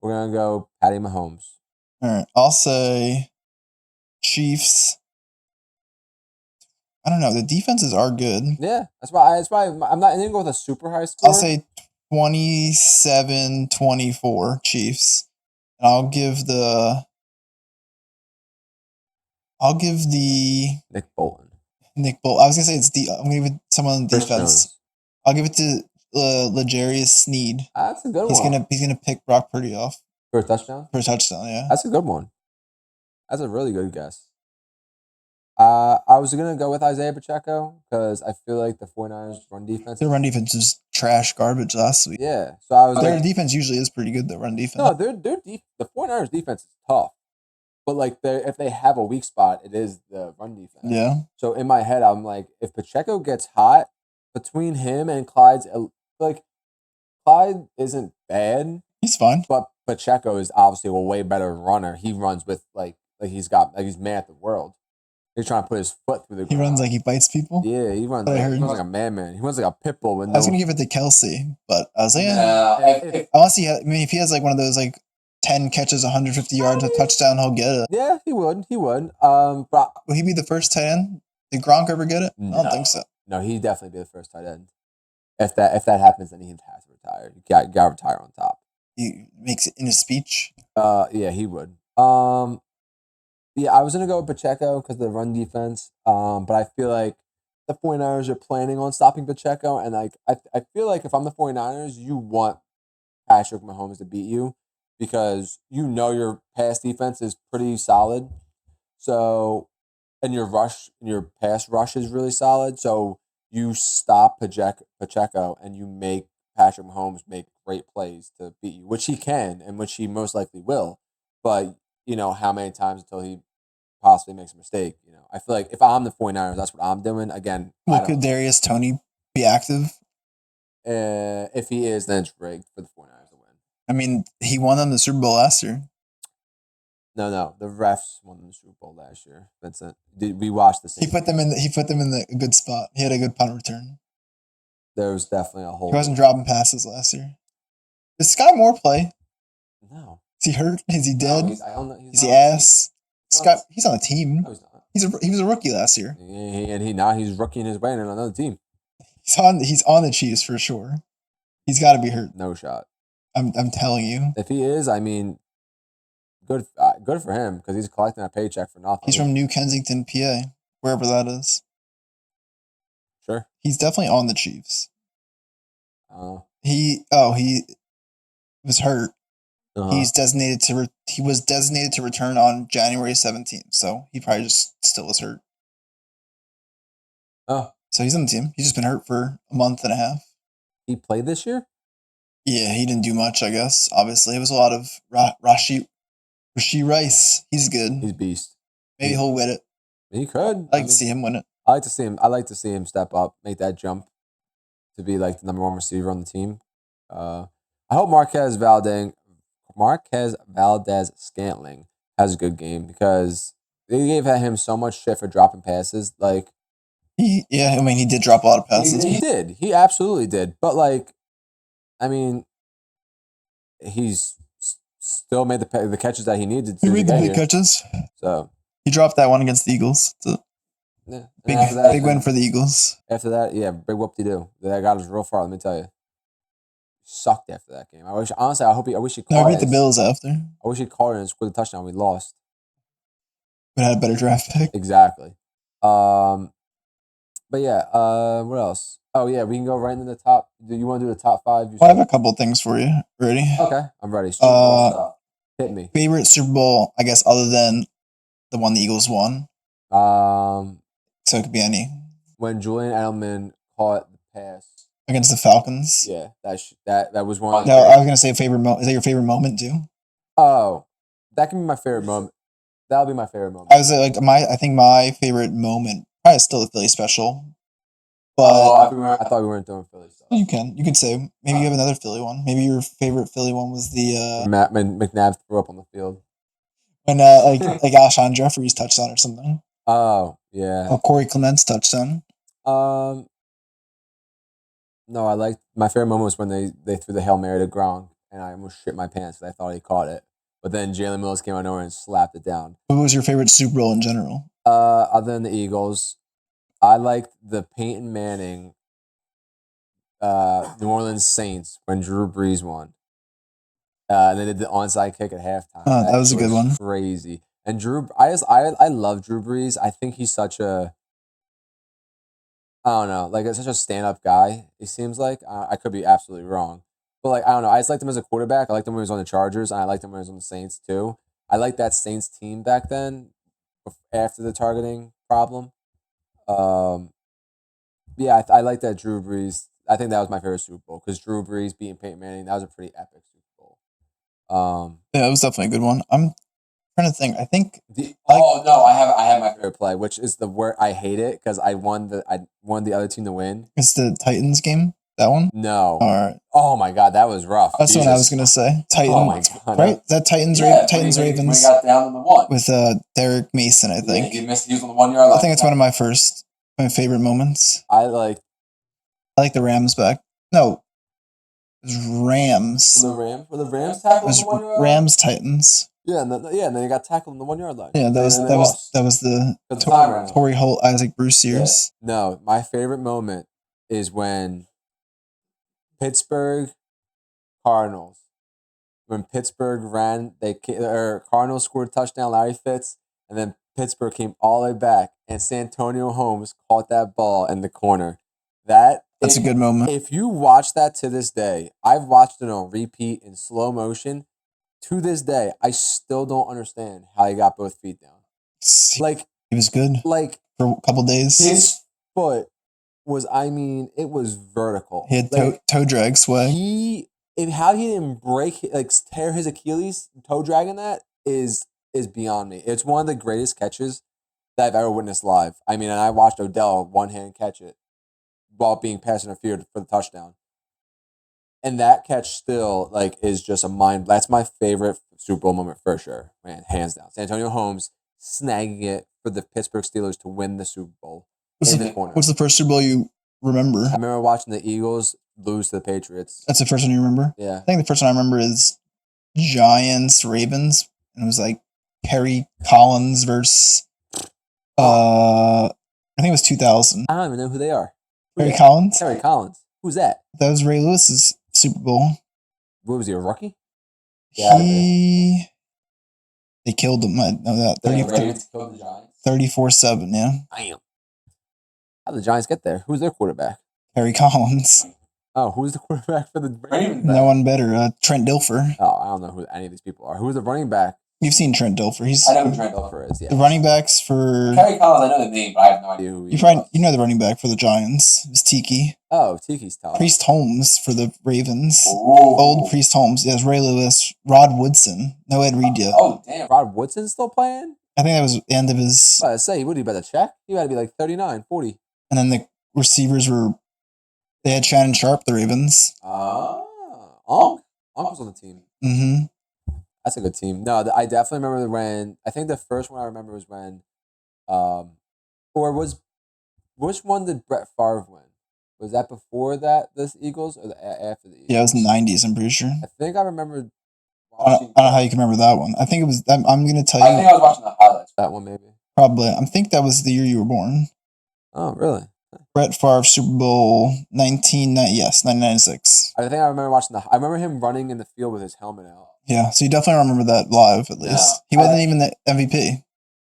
We're gonna go Patty Mahomes. All right. I'll say Chiefs. I don't know. The defenses are good. Yeah, that's why I'm not. I didn't go with a super high score. I'll say 27-24 Chiefs. And I'll give the Nick Bolton. I was gonna say I'm gonna give it someone on Chris defense. Jones. I'll give it to L'Jarius Sneed. That's a good He's one. He's gonna pick Brock Purdy off for a touchdown. Yeah. That's a good one. That's a really good guess. I was going to go with Isaiah Pacheco because I feel like the 49ers run defense. Their run defense was trash garbage last week. Yeah. So their defense usually is pretty good, the run defense. No, the 49ers defense is tough. But like if they have a weak spot, it is the run defense. Yeah. So in my head, I'm like, if Pacheco gets hot, between him and Clyde's, like Clyde isn't bad. He's fine. But Pacheco is obviously a way better runner. He runs with like he's man at the world. He's trying to put his foot through the ground. He runs like he bites people? Yeah, he runs like a madman. He runs like a pit bull. I was going to give it to Kelsey, but I was like, if he has like one of those like 10 catches, 150 yards, a touchdown, he'll get it. Yeah, he would. But will he be the first tight end? Did Gronk ever get it? No. I don't think so. No, he'd definitely be the first tight end. If that happens, then he has to retire. You got to retire on top. He makes it in a speech? Yeah, he would. Yeah, I was going to go with Pacheco because of the run defense. But I feel like the 49ers are planning on stopping Pacheco. And like I feel like if I'm the 49ers, you want Patrick Mahomes to beat you because you know your pass defense is pretty solid. So, and your pass rush is really solid. So you stop Pacheco and you make Patrick Mahomes make great plays to beat you, which he can and which he most likely will. But you know, how many times until he possibly makes a mistake? You know, I feel like if I'm the 49ers, that's what I'm doing. Again, could Darius Toney be active? If he is, then it's rigged for the 49ers to win. I mean, he won them the Super Bowl last year. No, the refs won the Super Bowl last year. Vincent, we watched the same. He put them in the good spot. He had a good punt return. There was definitely a hole. He wasn't dropping passes last year. Does Sky Moore play? No. Is he hurt? Is he dead? No, I don't know. Is he ass? Scott, he's on the team. No, he's not. He was a rookie last year. He's rookieing his way in another team. He's on the Chiefs for sure. He's got to be hurt. No shot. I'm telling you. If he is, I mean, good for him because he's collecting a paycheck for nothing. He's from New Kensington, PA, wherever that is. Sure. He's definitely on the Chiefs. He was hurt. Uh-huh. He was designated to return on January 17th, so he probably just still was hurt. Oh. So he's on the team. He's just been hurt for a month and a half. He played this year? Yeah, he didn't do much, I guess. Obviously, it was a lot of Rashee Rice. He's good. He's a beast. Maybe he'll win it. He could. I'd like to see him win it. I like to see him step up, make that jump to be like the number one receiver on the team. I hope Marquez Valdez-Scantling has a good game because they gave him so much shit for dropping passes. Like, he did drop a lot of passes. He did. He absolutely did. But like, I mean, he's still made the catches that he needed to. He made the big catches. So he dropped that one against the Eagles. Yeah. Big win for the Eagles. After that, yeah, big whoop-de-doo. That got us real far, let me tell you. Sucked after that game. I wish he called beat the Bills after. I wish he called it and scored the touchdown. We lost. But had a better draft pick. Exactly. But yeah, what else? Oh yeah, we can go right into the top. Do you want to do the top 5? I have a couple things for you. Ready? Okay, I'm ready. Super Bowl stuff. Hit me. Favorite Super Bowl, I guess, other than the one the Eagles won. So it could be any. When Julian Edelman caught the pass against the Falcons. Yeah, that was one. No, I was gonna say favorite moment. Is that your favorite moment too? Oh, that can be my favorite moment. That'll be my favorite moment. I was like I think my favorite moment probably still the Philly special. But I thought we weren't doing Philly stuff. You can say maybe you have another Philly one. Maybe your favorite Philly one was the McNabb threw up on the field. when like Alshon Jeffrey's touchdown or something. Oh yeah. Or Corey Clement's touchdown. No, I liked my favorite moment was when they threw the Hail Mary to Gronk, and I almost shit my pants because I thought he caught it. But then Jalen Mills came out of nowhere and slapped it down. What was your favorite Super Bowl in general? Other than the Eagles, I liked the Peyton Manning, New Orleans Saints when Drew Brees won. And they did the onside kick at halftime. That was a good one. Crazy. And I love Drew Brees. I think he's such a, I don't know, like such a stand-up guy. It seems like I could be absolutely wrong, but like I don't know. I just liked him as a quarterback. I liked him when he was on the Chargers, and I liked him when he was on the Saints too. I liked that Saints team back then, after the targeting problem. Yeah, I like that Drew Brees. I think that was my favorite Super Bowl because Drew Brees beating Peyton Manning. That was a pretty epic Super Bowl. Yeah, it was definitely a good one. I'm trying to think. I think. I have my favorite play, which is the word I hate it because I won the other team to win. It's the Titans game. That one? No. All right. Oh my God, that was rough. That's what I was gonna say. Titans. Oh my God. Right? That Titans. Titans Ravens. When he got down on the one with Derek Mason, I think. Yeah, he was on the 1 yard line. I think it's one of my favorite moments. I like the Rams back. No, it was Rams. Were the Rams tackled on the 1 yard line? Rams Titans. Yeah, and then he got tackled on the 1 yard line. Yeah, that was the Torrey Holt, Isaac Bruce series. Yeah. No, my favorite moment is when Pittsburgh Cardinals. When Pittsburgh Cardinals scored a touchdown, Larry Fitz, and then Pittsburgh came all the way back, and Santonio Holmes caught that ball in the corner. That's a good moment. If you watch that to this day, I've watched it on repeat in slow motion. To this day, I still don't understand how he got both feet down. Like he was good. Like for a couple days. His foot was, it was vertical. He had toe drag sway. How he didn't tear his Achilles toe dragging that is beyond me. It's one of the greatest catches that I've ever witnessed live. And I watched Odell one-hand catch it while being pass interfered for the touchdown. And that catch still is just a mind. That's my favorite Super Bowl moment for sure, man, hands down. Santonio Holmes snagging it for the Pittsburgh Steelers to win the Super Bowl in the corner. What's the first Super Bowl you remember? I remember watching the Eagles lose to the Patriots. That's the first one you remember? Yeah. I think the first one I remember is Giants-Ravens. And it was like Kerry Collins versus I think it was 2000. I don't even know who they are. Kerry Collins? Kerry Collins. Who's that? That was Ray Lewis's Super Bowl. What was he, a rookie? They killed him. I know that. 34-7, yeah. Damn. How did the Giants get there? Who's their quarterback? Kerry Collins. Oh, who's the quarterback for the Ravens? No one better. Trent Dilfer. Oh, I don't know who any of these people are. Who's the running back? You've seen Trent Dilfer. I know who Trent Dilfer is, yeah. The running backs for... Kerry Collins, I know the name, but I have no idea who he is. You know the running back for the Giants. It was Tiki. Oh, Tiki's tough. Priest Holmes for the Ravens. Ooh. Old Priest Holmes. Yes, Ray Lewis. Rod Woodson. No Ed Reed yet. Oh, damn. Rod Woodson's still playing? I think that was the end of his... I say, what, he better check? He got to be like 39, 40. And then the receivers were... They had Shannon Sharp, the Ravens. Unc was on the team. Mm-hmm. That's a good team. No, I definitely remember when... I think the first one I remember was when... Which one did Brett Favre win? Was that before this Eagles or after the Eagles? Yeah, it was in the 90s, I'm pretty sure. I think I remember... I don't know how you can remember that one. I think it was... I'm going to tell you... I think I was watching the highlights. That one, maybe. Probably. I think that was the year you were born. Oh, really? Brett Favre, Super Bowl 1996. I think I remember watching I remember him running in the field with his helmet out. Yeah, so you definitely remember that live, at least. Yeah. He wasn't even the MVP.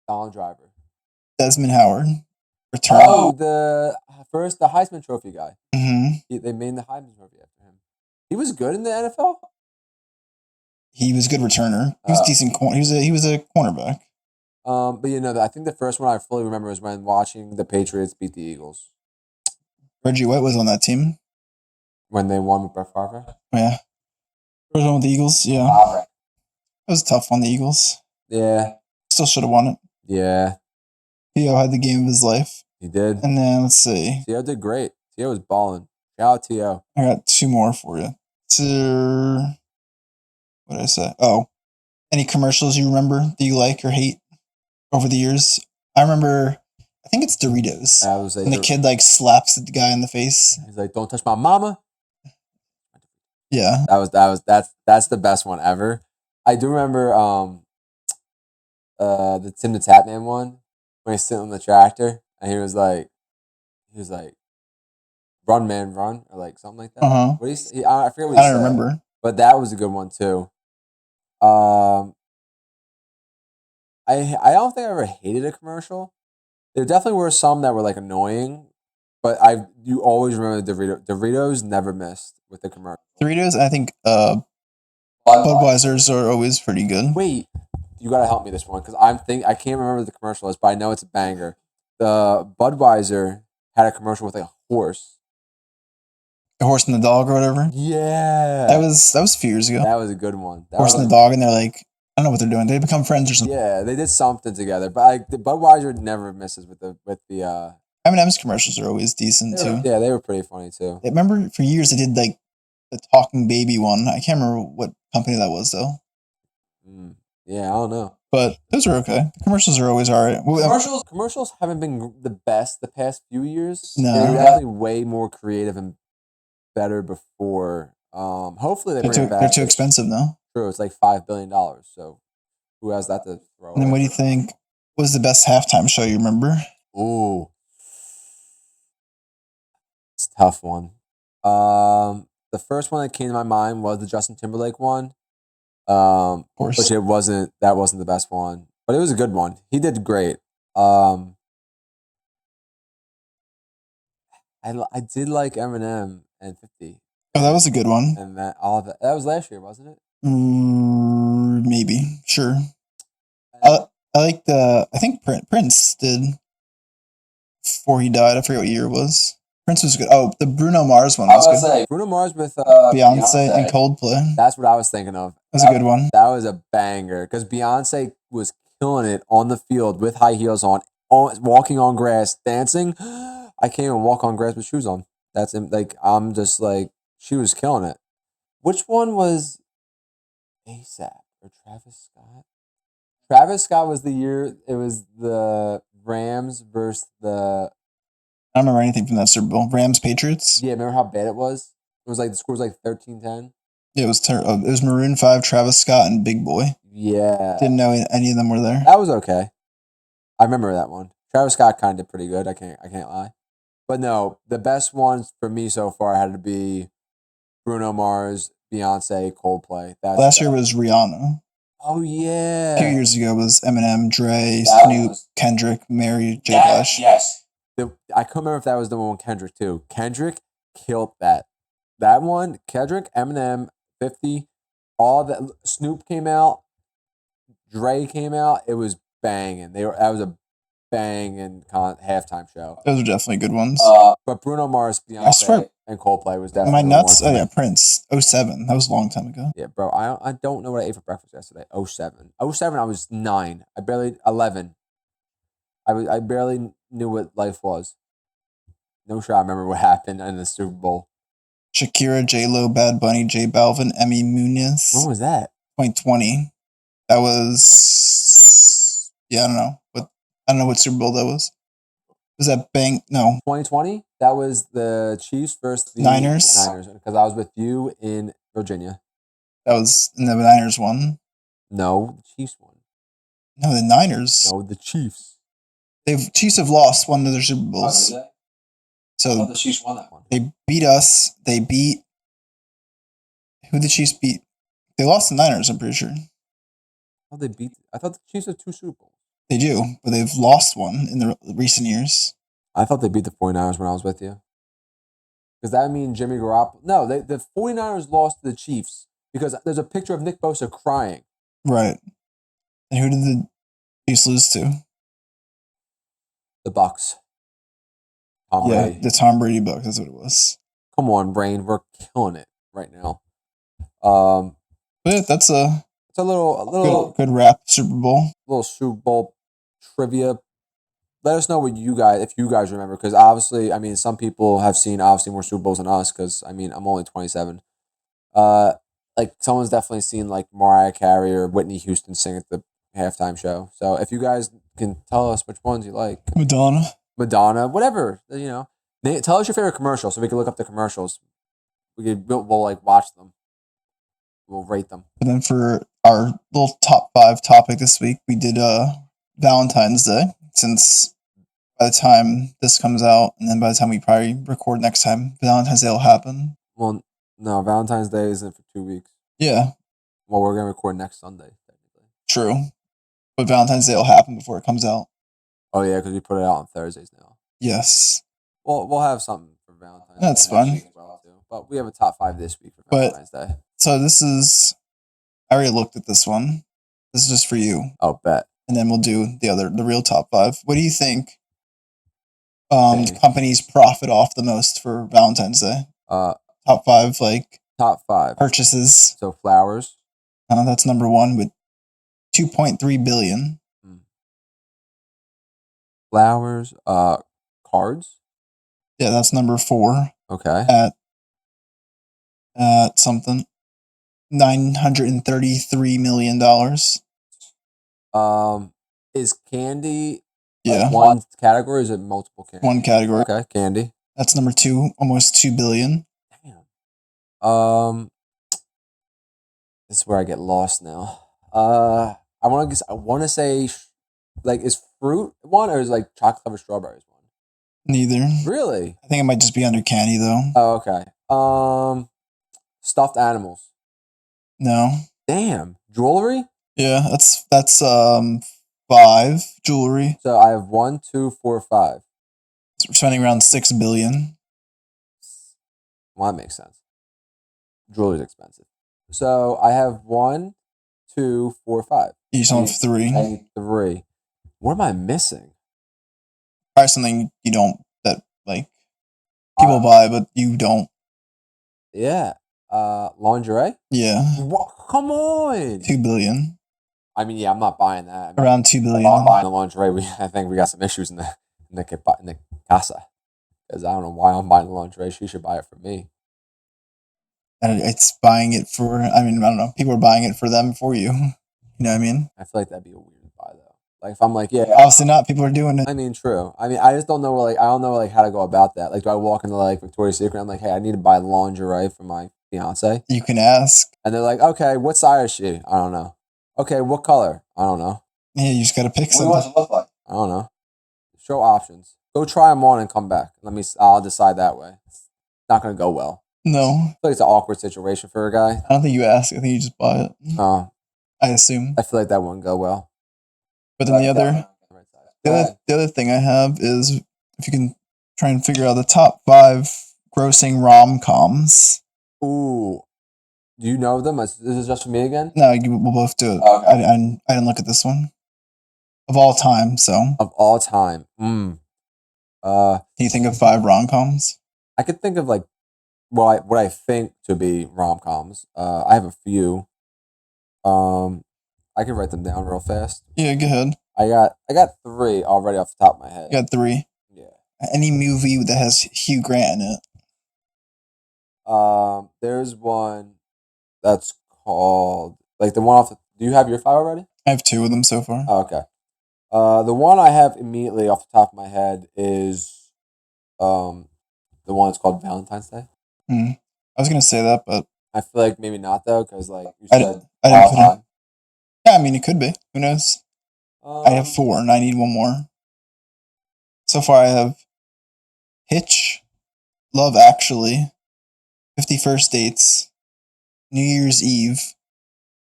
Donald Driver. Desmond Howard. Return. Oh, the Heisman Trophy guy. Mm-hmm. They made the Heisman Trophy after him. He was good in the NFL? He was a good returner. He was decent. He was a cornerback. But I think the first one I fully remember was when watching the Patriots beat the Eagles. Reggie White was on that team. When they won with Brett Favre? Yeah. First one with the Eagles, yeah. Favre. It was tough on the Eagles. Yeah. Still should have won it. Yeah. Theo had the game of his life. He did. And then, let's see. Theo did great. Theo was balling. Shout out Theo. I got two more for you. What did I say? Oh. Any commercials you remember that you like or hate over the years? I remember, I think it's Doritos. I was like, and the kid like slaps the guy in the face. He's like, "Don't touch my mama." Yeah. That's the best one ever. I do remember the Tim the Tatman one when he's sitting on the tractor and he was like, "Run, man, run," or like something like that. Uh-huh. What I forget what he I don't said, remember. but that was a good one too. I don't think I ever hated a commercial. There definitely were some that were like annoying, but you always remember Doritos never missed with the commercial. Doritos, I think Budweisers are always pretty good. Wait, you gotta help me this one because I can't remember the commercial is, but I know it's a banger. The Budweiser had a commercial with like a horse. The horse and the dog or whatever. Yeah, That was a few years ago. that was a good one. Horse and the dog, and they're like, I don't know what they're doing. They become friends or something. Yeah, they did something together, but like the Budweiser never misses with the M&M's commercials are always decent too. Yeah, they were pretty funny too. I remember for years they did like the talking baby one. I can't remember what company that was though. Yeah, I don't know. But those are okay. The commercials are always alright. Commercials haven't been the best the past few years. No. They were definitely way more creative and better before. Hopefully they bring it back. They're too expensive now. True, it's like $5 billion. So who has that to throw? And then what do you think was the best halftime show you remember? Ooh, it's a tough one. The first one that came to my mind was the Justin Timberlake one. Of course. Which that wasn't the best one, but it was a good one. He did great. I did like Eminem and 50. Oh, that was a good one. And that was last year, wasn't it? Maybe. Sure. I like I think Prince did before he died. I forget what year it was. Prince was good. Oh, the Bruno Mars one was good. Say, Bruno Mars with Beyonce and Coldplay. That's what I was thinking of. That was a good one. That was a banger because Beyonce was killing it on the field with high heels on, walking on grass, dancing. I can't even walk on grass with shoes on. That's like I'm just like she was killing it. Which one was ASAP or Travis Scott? Travis Scott was the year it was the Rams versus the. I don't remember anything from that Super Bowl. Rams Patriots. Yeah, remember how bad it was? It was like the score was like 13-10. Yeah, it was terrible. It was Maroon 5, Travis Scott, and Big Boy. Yeah, didn't know any of them were there. That was okay. I remember that one. Travis Scott kind of did pretty good. I can't lie. But no, the best ones for me so far had to be Bruno Mars, Beyonce, Coldplay. Last year was Rihanna. Oh yeah. 2 years ago was Eminem, Dre, Snoop, Kendrick, Mary J. Blige. Yes. I can't remember if that was the one with Kendrick too. Kendrick killed that. That one, Kendrick, Eminem, 50, all that. Snoop came out, Dre came out. It was banging. That was a banging halftime show. Those are definitely good ones. But Bruno Mars, Beyonce, and Coldplay was definitely my nuts. Oh yeah, Prince. 07. That was a long time ago. Yeah, bro. I don't know what I ate for breakfast yesterday. 07. 07, I was 9. 11. I barely knew what life was. No sure I remember what happened in the Super Bowl. Shakira, J-Lo, Bad Bunny, J Balvin, Emmy Munoz. When was that? 2020. That was I don't know. I don't know what Super Bowl that was. Was that No. 2020? That was the Chiefs versus the Niners. Because I was with you in Virginia. That was the Niners won. No, the Chiefs won. No, the Niners. No, the Chiefs. Chiefs have lost one of their Super Bowls. Oh, so the Chiefs won that one. They beat us. They beat who the Chiefs beat. They lost the Niners, I'm pretty sure. Oh, they beat. I thought the Chiefs had 2 Super Bowls. They do, but they've lost one in the recent years. I thought they beat the 49ers when I was with you. Does that mean Jimmy Garoppolo? No, the 49ers lost to the Chiefs because there's a picture of Nick Bosa crying. Right. And who did the Chiefs lose to? The Bucks. The Tom Brady Bucks. That's what it was. Come on, Brain. We're killing it right now. But yeah, it's a little good wrap Super Bowl. Little Super Bowl trivia. Let us know if you guys remember, because obviously, I mean, some people have seen obviously more Super Bowls than us, because I mean, I'm only 27. Let like someone's definitely seen like Mariah Carey or Whitney Houston sing at the halftime show. So if you guys can tell us which ones you like, Madonna, whatever, tell us your favorite commercial so we can look up the commercials. We'll like watch them. We'll rate them. And then for our little top 5 topic this week, we did Valentine's Day, since by the time this comes out, and then by the time we probably record next time, Valentine's Day will happen. Well, no, Valentine's Day isn't for 2 weeks. Yeah. Well, we're gonna record next Sunday, technically. True. But Valentine's Day will happen before it comes out. Oh yeah, because we put it out on Thursdays now. Yes. Well, we'll have something for Valentine's That's Day. fun. Well too. But we have a top 5 this week for Valentine's Day. So this is, I already looked at this one. This is just for you. Oh, bet. And then we'll do the real top 5. What do you think companies profit off the most for Valentine's Day? Top 5, like top 5 purchases. So flowers. That's number 1 with $2.3 billion. Flowers. Cards. Yeah, that's number 4. Okay. At something, $933 million. Is candy? Yeah. One category? Or is it multiple categories? One category. Okay, candy. That's number 2, almost $2 billion. Damn. This is where I get lost now. I want to say, like, is fruit one or is like chocolate covered strawberries one? Neither. Really? I think it might just be under candy though. Oh, okay. Stuffed animals. No. Damn. Jewelry? Yeah, that's 5 jewelry. So I have 1, 2, 4, 5. So we're spending around $6 billion. Well, that makes sense. Jewelry's expensive. So I have 1, 2, 4, 5. Each one of 3. 3. What am I missing? Probably something you don't, that like people buy, but you don't. Yeah. Lingerie? Yeah. What? Come on. $2 billion. I mean, yeah, I'm not buying that. Around $2 billion. I'm not buying the lingerie. I think we got some issues in the casa. Because I don't know why I'm buying the lingerie. She should buy it for me. And it's buying it for, I mean, I don't know. People are buying it for them, for you. You know what I mean? I feel like that'd be a weird buy, though. Like, if I'm like, yeah. Obviously not. People are doing it. I mean, true. I mean, I just don't know, I don't know, how to go about that. Like, do I walk into, Victoria's Secret? I'm like, hey, I need to buy lingerie for my fiance. You can ask. And they're like, okay, what size is she? I don't know. Okay, what color? I don't know. Yeah, you just got to pick something. What do you want it to look like? I don't know. Show options. Go try them on and come back. I'll decide that way. It's not going to go well. No. I feel like it's an awkward situation for a guy. I don't think you ask. I think you just buy it. Oh. I assume. I feel like that wouldn't go well. But then the other thing I have is, if you can try and figure out the top 5 grossing rom-coms. Ooh. Do you know them? Is this just for me again? No, we'll both do it. Okay. I didn't look at this one. Of all time, so. Of all time. Can you think of 5 rom-coms? I could think of what I think to be rom-coms. I have a few. I can write them down real fast. Yeah, go ahead. I got 3 already off the top of my head. You got 3? Yeah. Any movie that has Hugh Grant in it? There's one that's called, the one off the, do you have your 5 already? I have 2 of them so far. Oh, okay. The one I have immediately off the top of my head is the one that's called Valentine's Day. I was gonna say that, but I feel like maybe not though, because you said I didn't put it. Yeah, I mean it could be. Who knows? I have 4 and I need 1 more. So far I have Hitch, Love Actually, 50 First Dates, New Year's Eve.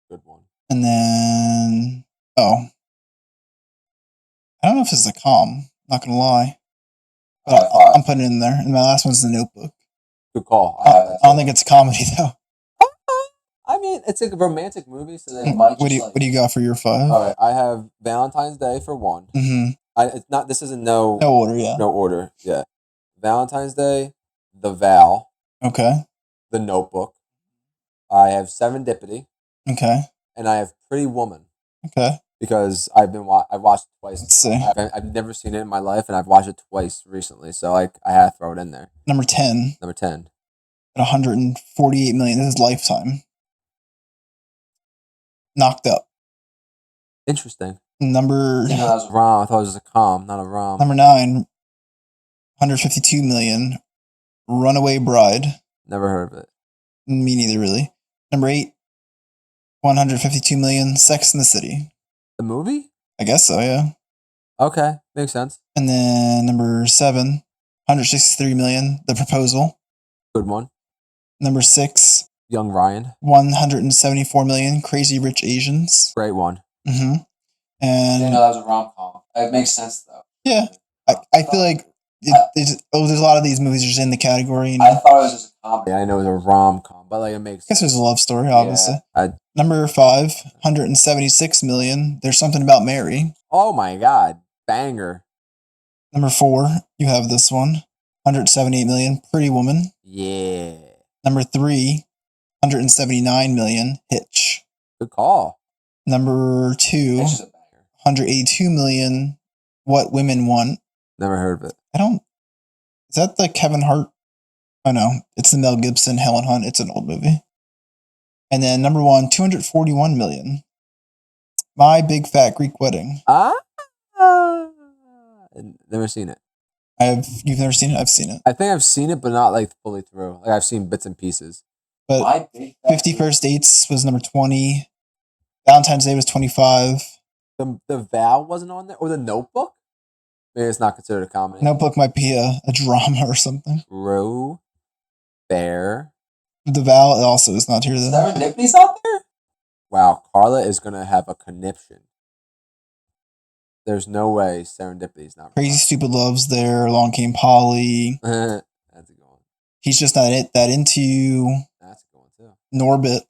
Good one. And then I don't know if this is a com, not gonna lie. But I'm putting it in there. And my last one's The Notebook. Good call. I don't think it's a comedy though. I mean, it's a romantic movie, so they might. What do you got for your 5? All right, I have Valentine's Day for 1. Mm-hmm. It's not. This isn't no order. Yeah. No order. Yeah. Valentine's Day, The Vow. Okay. The Notebook. I have Serendipity. Okay. And I have Pretty Woman. Okay. Because I've watched it twice. Let's see. I've never seen it in my life, and I've watched it twice recently, so I had to throw it in there. Number 10. Number 10. At $148 million. This is Lifetime. Knocked Up. Interesting. Number that was a rom. I thought it was a com, not a rom. Number 9, 152 million. Runaway Bride. Never heard of it. Me neither, really. Number 8, 152 million. Sex in the City. The movie? I guess so, yeah. Okay, makes sense. And then number 7, 163 million. The Proposal. Good one. Number 6, Young Ryan. 174 million. Crazy Rich Asians. Great one. Mm-hmm. And I didn't know that was a rom-com. It makes sense though. Yeah, I feel like there's a lot of these movies just in the category. You know? I thought it was just a comedy. I know it was a rom-com, but like it makes I guess sense. there's a love story, obviously. Yeah, Number 5, 176 million. There's Something About Mary. Oh my God, banger. Number 4, you have this one, 178 million. Pretty Woman. Yeah. Number 3, 179 million. Hitch. Good call. Number 2, 182 million. What Women Want. Never heard of it. Is that the Kevin Hart? Oh no, it's the Mel Gibson, Helen Hunt. It's an old movie. And then number 1, 241 million. My Big Fat Greek Wedding. Never seen it. You've never seen it? I've seen it. I think I've seen it, but not like fully through. Like I've seen bits and pieces. But 50 First Dates was number 20. Valentine's Day was 25. The Vow wasn't on there? Or The Notebook? Maybe it's not considered a comedy. Notebook might be a drama or something. Roe. Bear. The Vow also is not here though. Serendipity's out there? Wow, Carla is going to have a conniption. There's no way Serendipity's not. Crazy Stupid Love's there. Along Came Polly. That's a good one. He's just not that into you. That's a good one too. Norbit.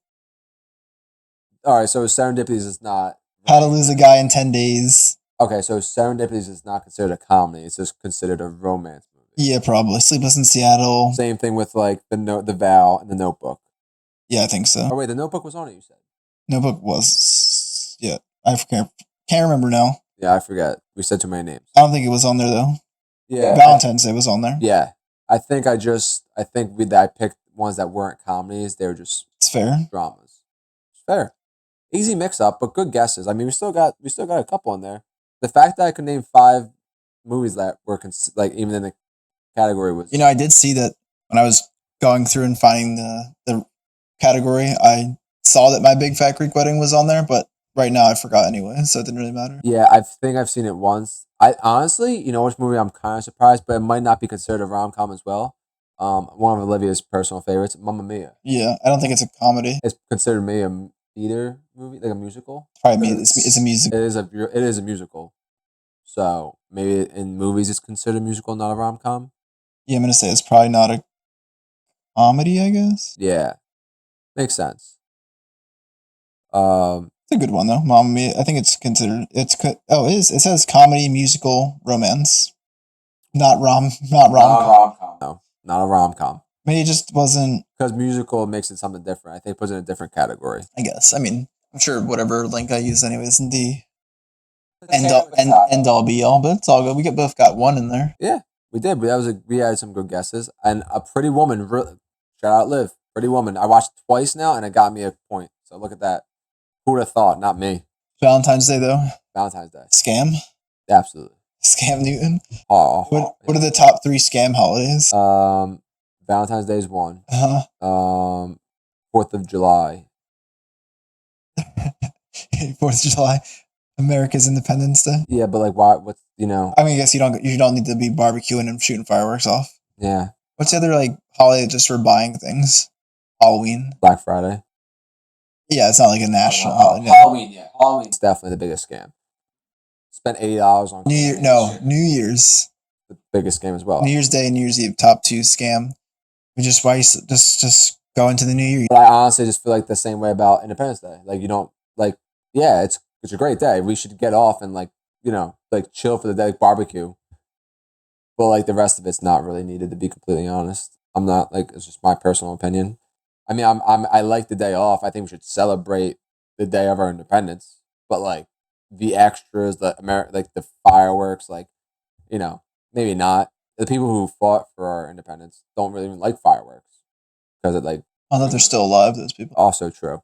All right, so Serendipity's is not. How to Lose a Guy in 10 Days. Okay, so Serendipity's is not considered a comedy. It's just considered a romance movie. Yeah, probably. Sleepless in Seattle. Same thing with like the Vow and The Notebook. Yeah, I think so. Oh wait, The Notebook was on it. You said. Notebook was. Yeah, I can't remember now. Yeah, I forget. We said too many names. I don't think it was on there though. Yeah, Valentine's Day was on there. Yeah, I think I picked ones that weren't comedies. They were just. It's fair. Dramas. It's fair. Easy mix up, but good guesses. I mean, we still got a couple in there. The fact that I could name 5 movies that were like even in the category was. I did see that when I was going through and finding the category. I saw that My Big Fat Greek Wedding was on there, but right now I forgot anyway, so it didn't really matter. Yeah, I think I've seen it once. I honestly, which movie I'm kind of surprised, but it might not be considered a rom-com as well. One of Olivia's personal favorites, Mamma Mia. Yeah, I don't think it's a comedy. It's considered maybe a theater movie, like a musical. Probably it's a musical. It is a musical. So maybe in movies it's considered a musical, not a rom-com. Yeah, I'm gonna say it's probably not a comedy, I guess. Yeah, makes sense. It's a good one though, Mamma Mia. I think it's considered. It is. It says comedy, musical, romance, not rom. No, not a rom-com. Maybe it just wasn't. Because musical makes it something different. I think it puts it in a different category. I guess. I mean, I'm sure whatever link I use anyway isn't the end all be all, but it's all good. We both got one in there. Yeah, we did. We had some good guesses. And A Pretty Woman, shout out Liv, Pretty Woman. I watched it twice now and it got me a point. So look at that. Who would have thought? Not me. Valentine's Day though. Valentine's Day. Scam. Absolutely. Scam Newton. Oh. What are the top 3 scam holidays? Valentine's Day is one. 4th of July. 4th of July. America's Independence Day. Yeah, but like why? What's I mean, I guess you don't need to be barbecuing and shooting fireworks off. Yeah. What's the other like holiday just for buying things? Halloween. Black Friday. Yeah, it's not like a national holiday. Halloween, yeah. Halloween's definitely the biggest scam. Spent $80 on New Year's. The biggest scam as well. New Year's Day and New Year's Eve, top 2 scam. We just go into the new year. But I honestly just feel like the same way about Independence Day. Like you don't yeah, it's a great day. We should get off and chill for the day, like barbecue. But like the rest of it's not really needed, to be completely honest. I'm not it's just my personal opinion. I mean, I like the day off. I think we should celebrate the day of our independence. But like the extras, the fireworks, maybe not. The people who fought for our independence don't really even like fireworks because it Unless they're still alive, those people. Also true,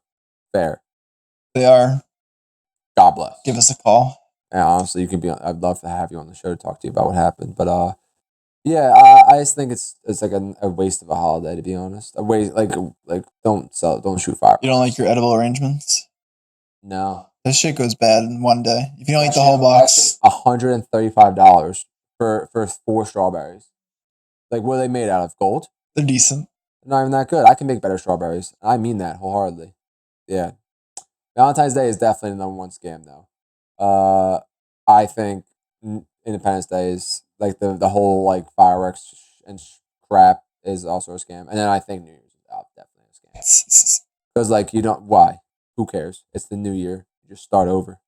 fair. They are. God bless. Give us a call. And honestly, you could be. I'd love to have you on the show to talk to you about what happened. But yeah, I just think it's like a waste of a holiday, to be honest. A waste, like don't shoot fireworks. You don't like your edible arrangements? No. This shit goes bad in one day. If you don't eat the whole box, $135 for 4 strawberries. Like, what are they made out of? Gold? they're decent. They're not even that good. I can make better strawberries. I mean that wholeheartedly. Yeah. Valentine's Day is definitely the number one scam, though. I think Independence Day is like the whole like fireworks and crap is also a scam, and then I think New Year's is definitely a scam. Because like you don't why? Who cares? It's the new year. You just start over.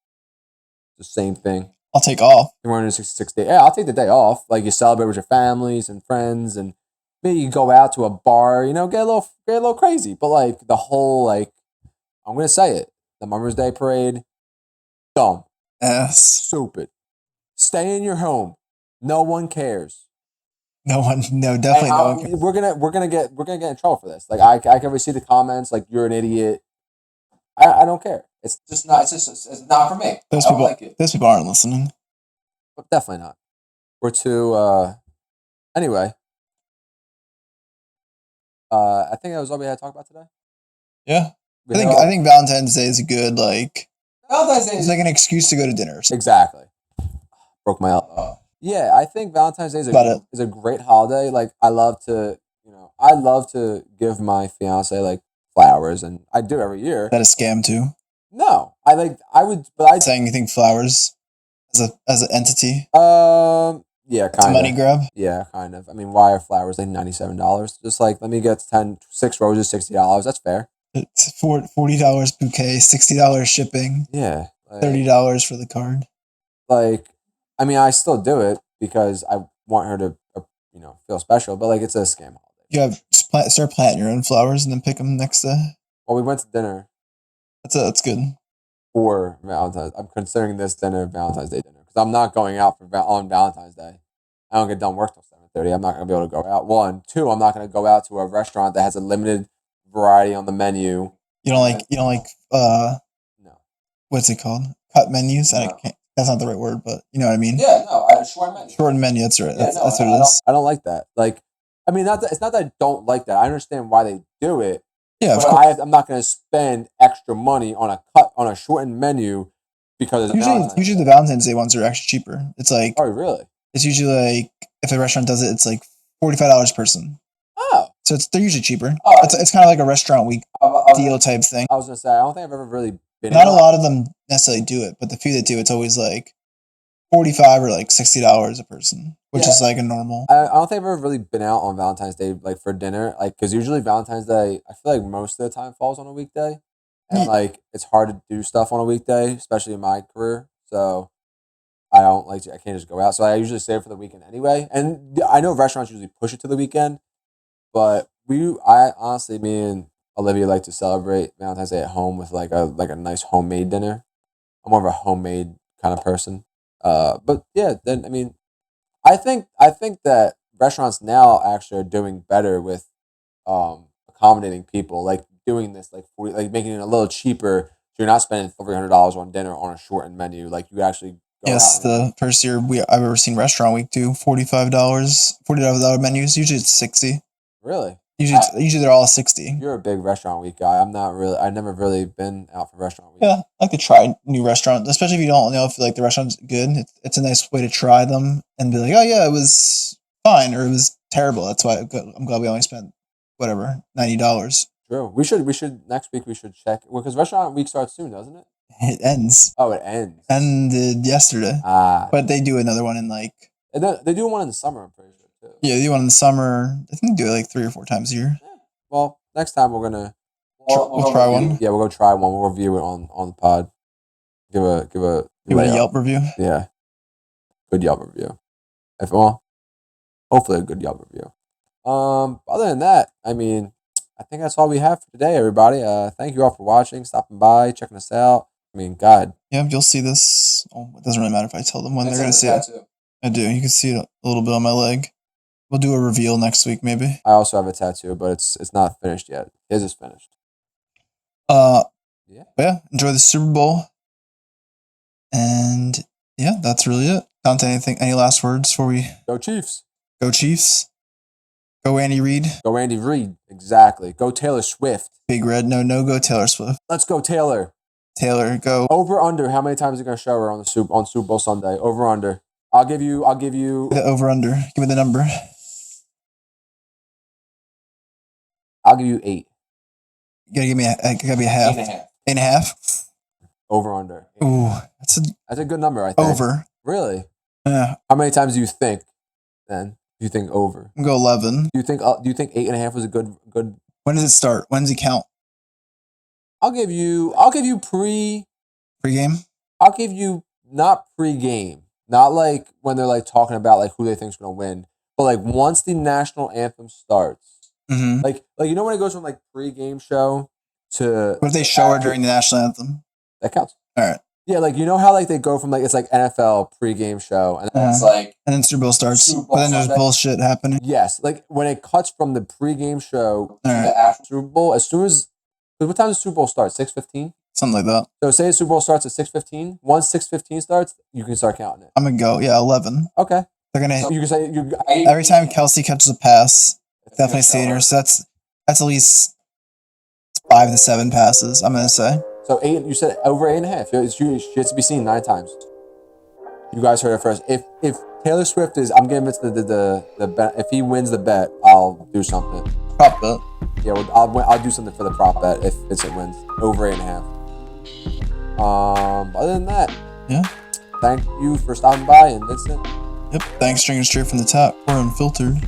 It's the same thing. I'll take off. 366 days. Yeah, I'll take the day off. Like you celebrate with your families and friends, and maybe you go out to a bar. You know, get a little crazy. But like the whole like, I'm gonna say it. The Mother's Day parade, dumb. Yes. Stupid. Stay in your home. No one cares. No, definitely no one cares. We're gonna get in trouble for this. Like I can already see the comments. Like you're an idiot. I don't care. It's just not. It's not for me. Those people aren't listening. But definitely not. We're too. Anyway. I think that was all we had to talk about today. Yeah. I think Valentine's Day is a good like. Valentine's Day is like an excuse to go to dinner. Exactly. Broke my elbow. Yeah, I think Valentine's Day is a great holiday. Like I love to give my fiance like flowers, and I do every year. Is that a scam too? No, saying you think flowers as an entity. Yeah, it's a money grab. Yeah, kind of. I mean, why are flowers like $97? Just like let me get 6 roses, $60. That's fair. It's $40 bouquet, $60 shipping. Yeah, like, $30 for the card. Like, I mean, I still do it because I want her to, feel special. But like, it's a scam holiday. You have start planting your own flowers and then pick them next day. Well, we went to dinner. That's good. For Valentine's, I'm considering this dinner Valentine's Day dinner because I'm not going out on Valentine's Day. I don't get done work till 7:30. I'm not gonna be able to go out. 1, 2. I'm not gonna go out to a restaurant that has a limited variety on the menu. You don't like no. What's it called? Cut menus. No. That's not the right word, but you know what I mean. Yeah, no, short menu. Short menu. That's right. Yeah, that's what it is. I don't like that. Like, I mean, it's not that I don't like that. I understand why they do it. Yeah, but I'm not going to spend extra money on a shortened menu because usually the Valentine's Day ones are actually cheaper. It's like really? It's usually like if a restaurant does it, it's like $45 a person. Oh, so they're usually cheaper. Oh, it's kind of like a restaurant week deal type thing. I was gonna say I don't think I've ever really been. Not a lot of them necessarily do it, but the few that do, it's always like $45 or like $60 a person, which is like a normal. I don't think I've ever really been out on Valentine's Day like for dinner, like because usually Valentine's Day, I feel like most of the time falls on a weekday, and like it's hard to do stuff on a weekday, especially in my career. So I can't just go out. So I usually save for the weekend anyway. And I know restaurants usually push it to the weekend, but me and Olivia like to celebrate Valentine's Day at home with like a nice homemade dinner. I'm more of a homemade kind of person. But yeah, then I mean, I think that restaurants now actually are doing better with accommodating people, like doing this like making it a little cheaper. So you're not spending $300 on dinner on a shortened menu. Like you actually. Yes, the first year I've ever seen Restaurant Week do $40 menus. Usually it's $60. Really? Usually they're all $60. You're a big Restaurant Week guy. I'm not really. I've never really been out for Restaurant Week. Yeah, I like to try new restaurants, especially if you don't know if like the restaurant's good. It's a nice way to try them and be like, oh yeah, it was fine or it was terrible. That's why I'm glad we only spent whatever $90. True. We should next week. We should check because Restaurant Week starts soon, doesn't it? It ends. Oh, it ends. Ended yesterday. But they do another one in like. They do one in the summer, I'm pretty sure too. Yeah, they do one in the summer. I think they do it like 3 or 4 times a year. Yeah. Well, next time we're gonna. We'll try one. Yeah, we'll go try one. We'll review it on the pod. Give a Yelp review. Yeah, good Yelp review. Hopefully a good Yelp review. Other than that, I mean, I think that's all we have for today, everybody. Thank you all for watching, stopping by, checking us out. I mean, God. Yeah, you'll see this. Oh, it doesn't really matter if I tell them when they're going to see it. I do. You can see it a little bit on my leg. We'll do a reveal next week, maybe. I also have a tattoo, but it's not finished yet. His is finished. Yeah. But yeah, enjoy the Super Bowl. And yeah, that's really it. Dante, any last words before we Go Chiefs. Go Chiefs? Go Andy Reid. Go Andy Reid. Exactly. Go Taylor Swift. Big Red. No, go Taylor Swift. Let's go Taylor. Taylor, go. Over under. How many times are you gonna show her on Super Bowl Sunday? Over under. I'll give you the over under. Give me the number. I'll give you 8. You gotta give me gotta be a half. 8.5. Over under. Ooh, that's a good number, I think. Over. Really? Yeah. How many times do you think then? Do you think over? I'm gonna go 11. Do you think 8.5 was a good? When does it start? When does it count? I'll give you Pre-game? I'll give you not pre-game. Not like when they're like talking about like who they think's gonna win. But like once the national anthem starts. Mm-hmm. Like you know when it goes from like pre-game show to what if they show her during the national anthem? That counts. All right. Yeah, like you know how like they go from like it's like NFL pre-game show and then it's like and then Super Bowl starts, but then there's bullshit happening. Yes, like when it cuts from the pre-game show to the actual Super Bowl, as soon as what time does the Super Bowl start? 6:15? Something like that. So say the Super Bowl starts at 6:15. Once 6:15 starts, you can start counting it. I'm gonna go 11. Okay. They're gonna. So you can say every time Kelsey catches a pass, definitely seeing her. So that's at least 5 to 7 passes. I'm gonna say. So 8. You said over 8.5. She has to be seen 9 times. You guys heard it first. If Taylor Swift is, I'm giving it to the bet. If he wins the bet, I'll do something. Prop bet. Yeah, well, I'll do something for the prop bet if it wins over 8.5. Other than that, yeah. Thank you for stopping by and listening. Yep. Thanks, drinking straight from the top. We're unfiltered.